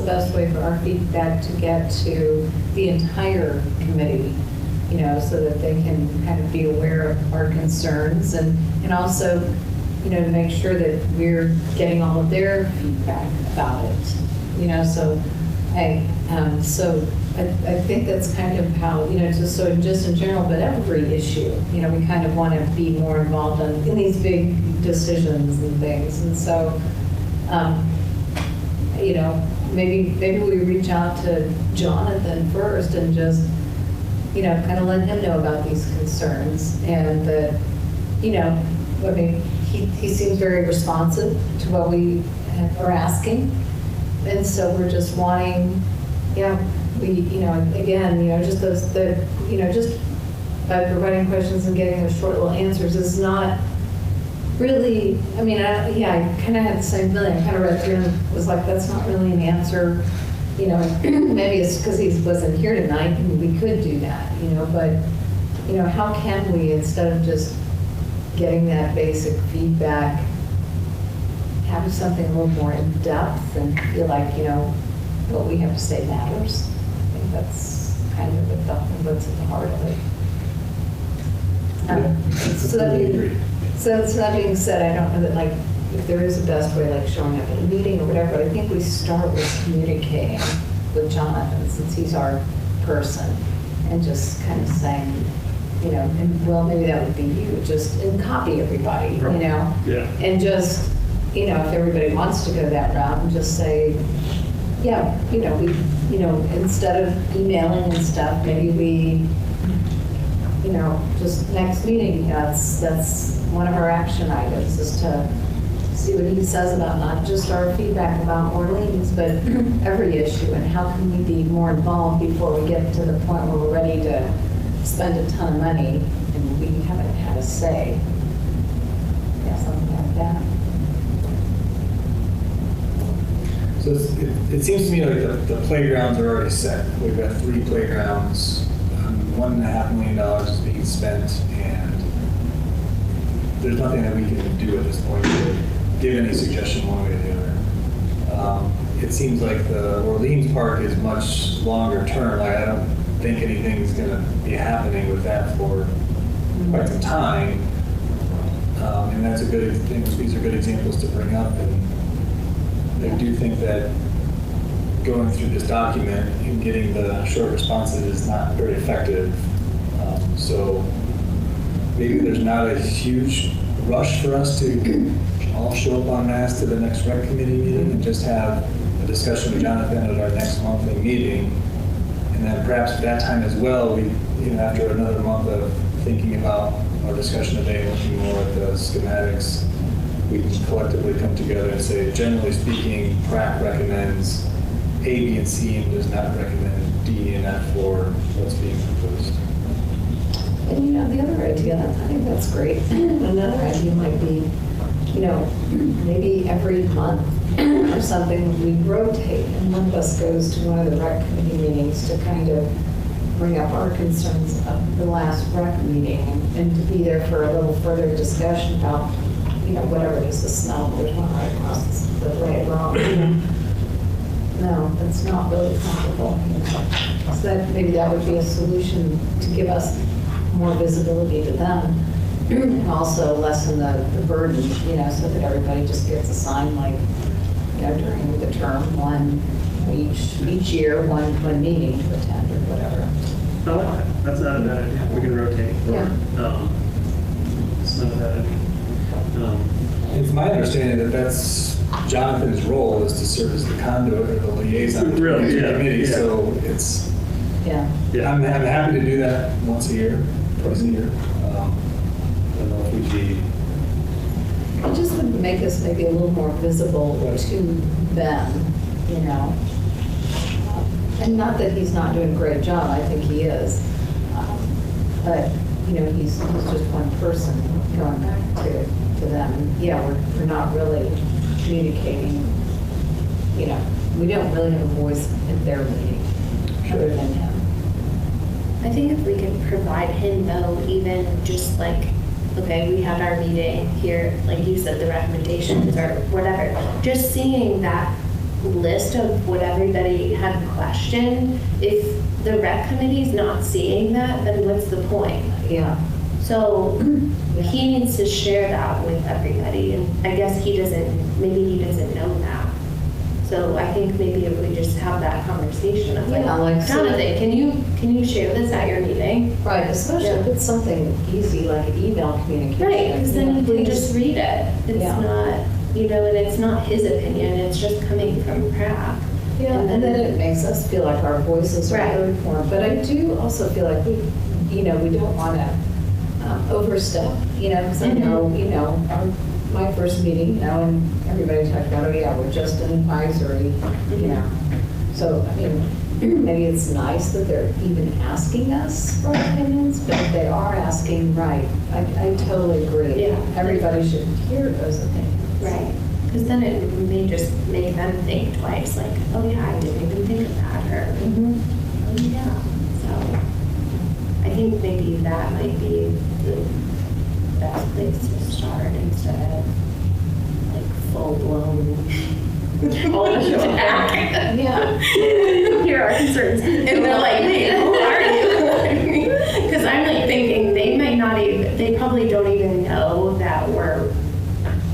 best way for our feedback to get to the entire committee, so that they can kind of be aware of our concerns, and also, to make sure that we're getting all of their feedback about it, so I think that's kind of how, just in general, but every issue, we kind of want to be more involved in these big decisions and things. And so, maybe we reach out to Jonathan first and just kind of let him know about these concerns and that, I mean, he seems very responsive to what we are asking. And so we're just wanting, again, just those, just by providing questions and getting those short little answers is not really, I mean, I kind of had the same feeling. I kind of read through and was like, that's not really an answer. Maybe it's because he wasn't here tonight and we could do that, but, how can we, instead of just getting that basic feedback, have something a little more in depth and feel like, what we have to say matters? I think that's kind of what's at the heart of it. So that being said, I don't know that, like, if there is a best way, like showing up at a meeting or whatever, but I think we start with communicating with Jonathan, since he's our person, and just kind of saying, and well, maybe that would be you, and copy everybody, Yeah. and just, if everybody wants to go that route, and just say, we, instead of emailing and stuff, maybe we, just next meeting, that's one of our action items, is to see what he says about not just our feedback about Orleans, but every issue, and how can we be more involved before we get to the point where we're ready to spend a ton of money and we haven't had a say. Something like that. So it seems to me like the playgrounds are already set. We've got 3 playgrounds, $1.5 million is being spent, and there's nothing that we can do at this point to give any suggestion one way or the other. It seems like the Orleans Park is much longer term. Like, I don't think anything's going to be happening with that for quite some time. And that's a good thing. These are good examples to bring up. And I do think that going through this document and getting the short responses is not very effective. So maybe there's not a huge rush for us to all show up en masse to the next rec committee meeting and just have a discussion with Jonathan at our next monthly meeting. And then perhaps at that time as well, we, after another month of thinking about our discussion today, looking more at the schematics, we can collectively come together and say, generally speaking, Prac recommends A, B, and C, and does not recommend D and F for what's being proposed. And the other idea, I think that's great. Another idea might be, maybe every month or something, we rotate, and one of us goes to one of the rec committee meetings to kind of bring up our concerns of the last rec meeting, and to be there for a little further discussion about, whatever it is, the smell, there's one right across the way wrong. No, that's not really comfortable. So maybe that would be a solution to give us more visibility to them, and also lessen the burden, so that everybody just gets assigned, like, during the term, one each year, one meeting to attend or whatever. I like that. That's not a bad idea. We can rotate. Yeah. It's not a bad idea. It's my understanding that that's Jonathan's role, is to serve as the conduit or the liaison to Really, the yeah, committee. yeah. So it's, Yeah. I'm happy to do that once a year, twice a year. I don't know if we'd be, It just would make us maybe a little more visible to them, And not that he's not doing a great job, I think he is. But, he's just one person going back to them. And we're not really communicating, we don't really have a voice in their meeting other than him. I think if we could provide him, though, even just like, okay, we had our meeting here, like you said, the recommendations or whatever, just seeing that list of what everybody had questioned, if the rec committee's not seeing that, then what's the point? Yeah. So he needs to share that with everybody, and I guess maybe he doesn't know that. So I think maybe if we just have that conversation of like, Jonathan, can you share this at your meeting? Right, especially if it's something easy like email communication. Right, because then you can just read it. It's Yeah. not, and it's not his opinion, it's just coming from Prac. Yeah, and then it makes us feel like our voices are Right. heard more. But I do also feel like we don't want to overstep, because I know, my first meeting, and everybody talked about, oh yeah, we're just an advisory, So, I mean, maybe it's nice that they're even asking us for opinions, but if they are asking, right, I totally agree. Yeah. Everybody should hear those opinions. Right. Because then it may just make them think twice, like, oh yeah, I didn't even think of that, or, oh yeah. So I think maybe that might be the best place to start instead of like full blown. All of us attack. Yeah. Here are concerns. And they're like, wait, who are you? Because I'm like thinking they might not even, they probably don't even know that we're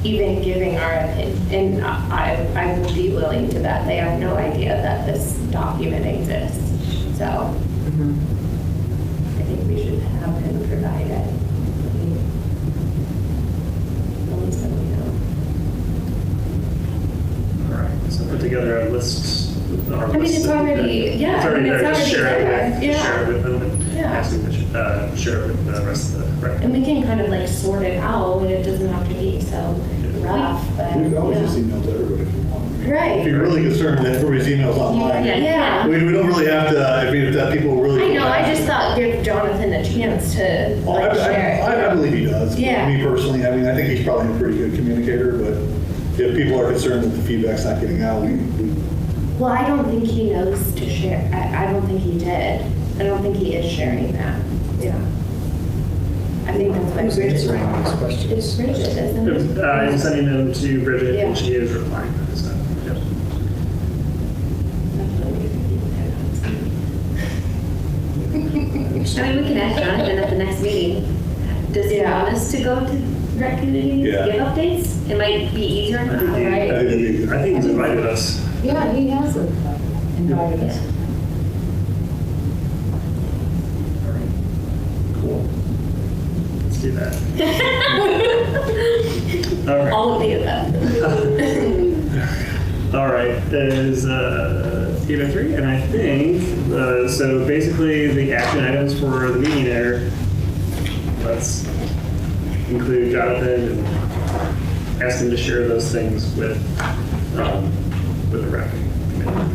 even giving our opinion. And I will be willing to bet they have no idea that this document exists. So I think we should have him provide it. At least so we know. All right, so put together a list. I mean, it's already, yeah, It's already there, just share there. it with, Yeah. share it with them, and Yeah. ask them to share it with the rest of the, right? And we can kind of like sort it out, and it doesn't have to be so rough, but. We could always just yeah. email to everybody if you want. If Right. you're really concerned that everybody's email's online. Yeah. We don't really have to, I mean, if that people really. I know, I just thought give Jonathan a chance to Well, like share I it. believe he does. Yeah. Me personally, I mean, I think he's probably a pretty good communicator, but if people are concerned that the feedback's not getting out, we Well, I don't think he knows to share, I don't think he did. I don't think he is sharing that. Yeah. I think that's why Who's Bridget. answering these It's questions? Bridget, isn't it? I'm sending them to Bridget, Yeah. and she is replying. So, yep. I mean, we can ask Jonathan at the next meeting. Does he Yeah. want us to go to rec community to Yeah. give updates? It might be easier. I think he- Right. I think it'd be good. I think he's invited us. Yeah, he has invited us. All right. Cool. Let's do that. All right. All of the above. All right, it is 8:03, and I think, so basically the action items for the meeting there, let's include Jonathan and ask him to share those things with the rec committee.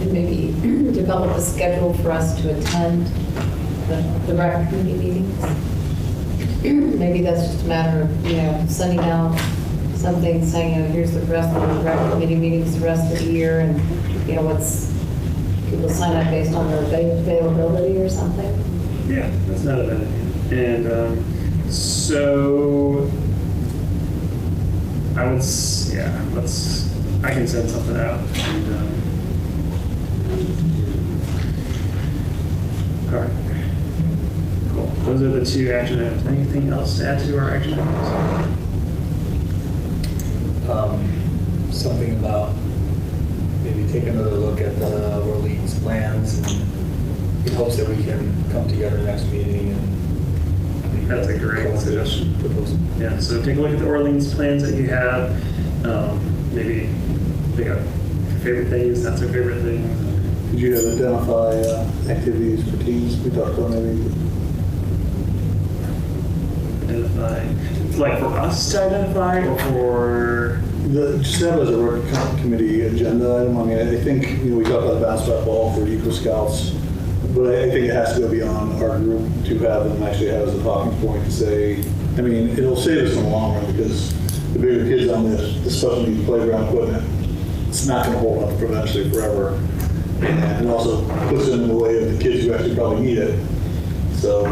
And maybe develop a schedule for us to attend the rec committee meetings. Maybe that's just a matter of, sending out something saying, here's the rest of the rec committee meetings the rest of the year, and, people sign up based on their availability or something. Yeah, that's not a bad idea. And so I would, I can send something out. And, all right. Cool. Those are the two action items. Anything else to add to our action items? Something about maybe take another look at the Orleans plans, and in hopes that we can come together next meeting and. That's a great suggestion. Propose. Yeah, so take a look at the Orleans plans that you have. Maybe pick up your favorite things, not so favorite things. Did you identify activities for teams? We talked about maybe. Identify, like for us to identify or for, Just have as a rec committee agenda item. I mean, I think, we talked about bounce back ball for Eco Scouts, but I think it has to go beyond our group to have them actually have as a talking point to say, I mean, it'll save us in the long run because the bigger kids on this, the special needs playground equipment, it's not going to hold up eventually forever. And it also puts them in the way of the kids who actually probably need it. So,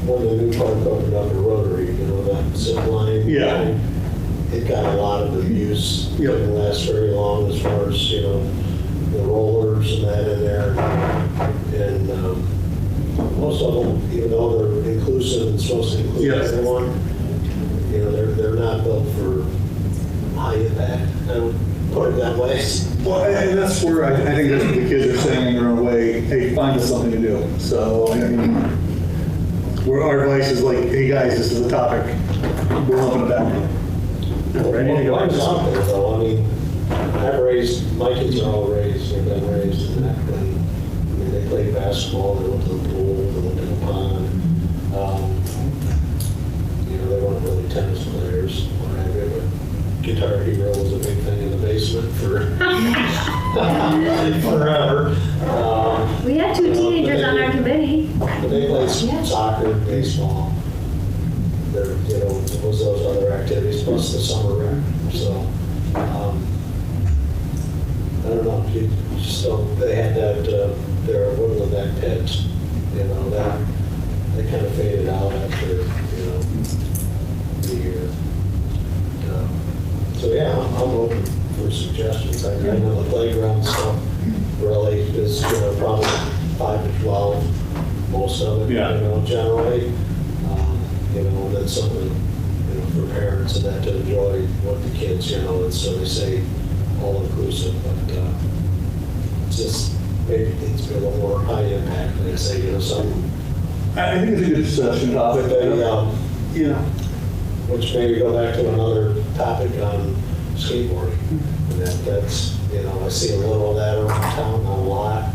When the new park opened up at Rotary, that zip line. Yeah. It got a lot of abuse. Yep. Didn't last very long as far as, the rollers and that in there. And most of them, even though they're inclusive and supposed to include Yes. everyone, they're not built for high impact. I would put it that way. Well, and that's where I think that's what the kids are saying in their own way, hey, find us something to do. So, I mean, where our advice is like, hey guys, this is a topic, we're open to that. ready to go. Mine's out there though, I mean, I've raised, my kids are all raised, they've been raised in that way. I mean, they played basketball, they went to the pool, they went to the pond. You know, they weren't really tennis players, what have you, but Guitar Hero was a big thing in the basement for forever. We had two teenagers on our committee. But they played soccer, baseball. There, you know, was those other activities, plus the summer rec. So, I don't know, you just don't, they had that, their Woodland Deck pit, you know, that, they kind of faded out after, you know, the year. So yeah, I'm open for suggestions. I know the playground stuff really is, you know, probably 5 to 12, most of it, Yeah. you know, generally. You know, and then something, you know, for parents and that to enjoy what the kids, you know, and so they say all inclusive, but it's just maybe it needs to be a little more high impact. They say, you know, some, I think it's a good discussion topic. You know, which maybe go back to another topic on skateboarding. And that's, you know, I see a little of that around town, not a lot,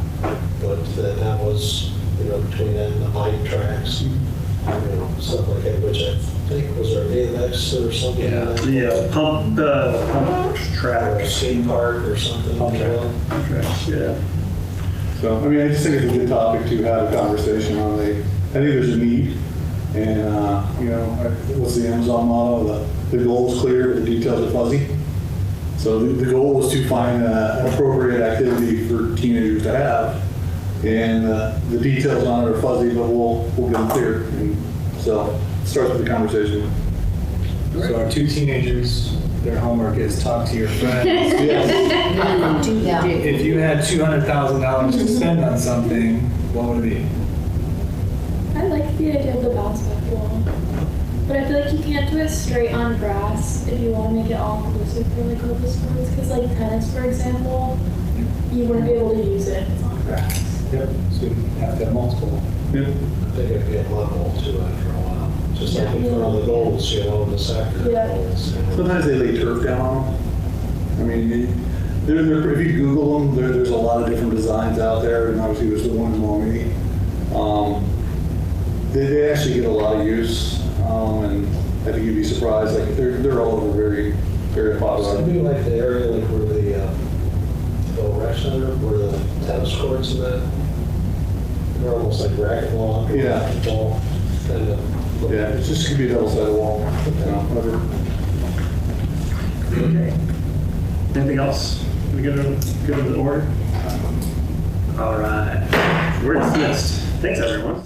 but then that was, you know, between that and the bike tracks, you know, stuff like that, which I think was our BMX or something. Yeah, like that. the pump Or a track. skate park or something. Pump you know. Tracks, yeah. so, I mean, I just think it's a good topic to have a conversation on. I think there's a need. And, you know, what's the Amazon motto? The goal is clear, but the details are fuzzy. So the goal was to find an appropriate activity for teenagers to have. And the details on it are fuzzy, but we'll get them clear. And so it starts with the conversation. So our two teenagers, their homework is talk to your friends. Yeah. If you had $200,000 to spend on something, what would it be? I like the idea of the bounce back wall, but I feel like you can't do it straight on grass if you want to make it all inclusive for like all the sports. Because like tennis, for example, you wouldn't be able to use it if it's on grass. Yep. So you have to have multiple. Yeah. I think it'd be a level too after a while. Just like for all the goals, you know, in the soccer Yeah. goals. You know. Sometimes they lay turf down on them. I mean, if you Google them, there's a lot of different designs out there, and obviously there's the one in Maumee. They actually get a lot of use, and I think you'd be surprised. Like they're all over very, very It's popular. gonna be like the area like where the rec center, where the tennis courts and that. They're almost like racquetball. Yeah. Ball, kind of. Yeah, it's just gonna be a double-sided wall. You know, whatever. Okay. Anything else? We good in the order? All right. We're dismissed. Thanks, everyone.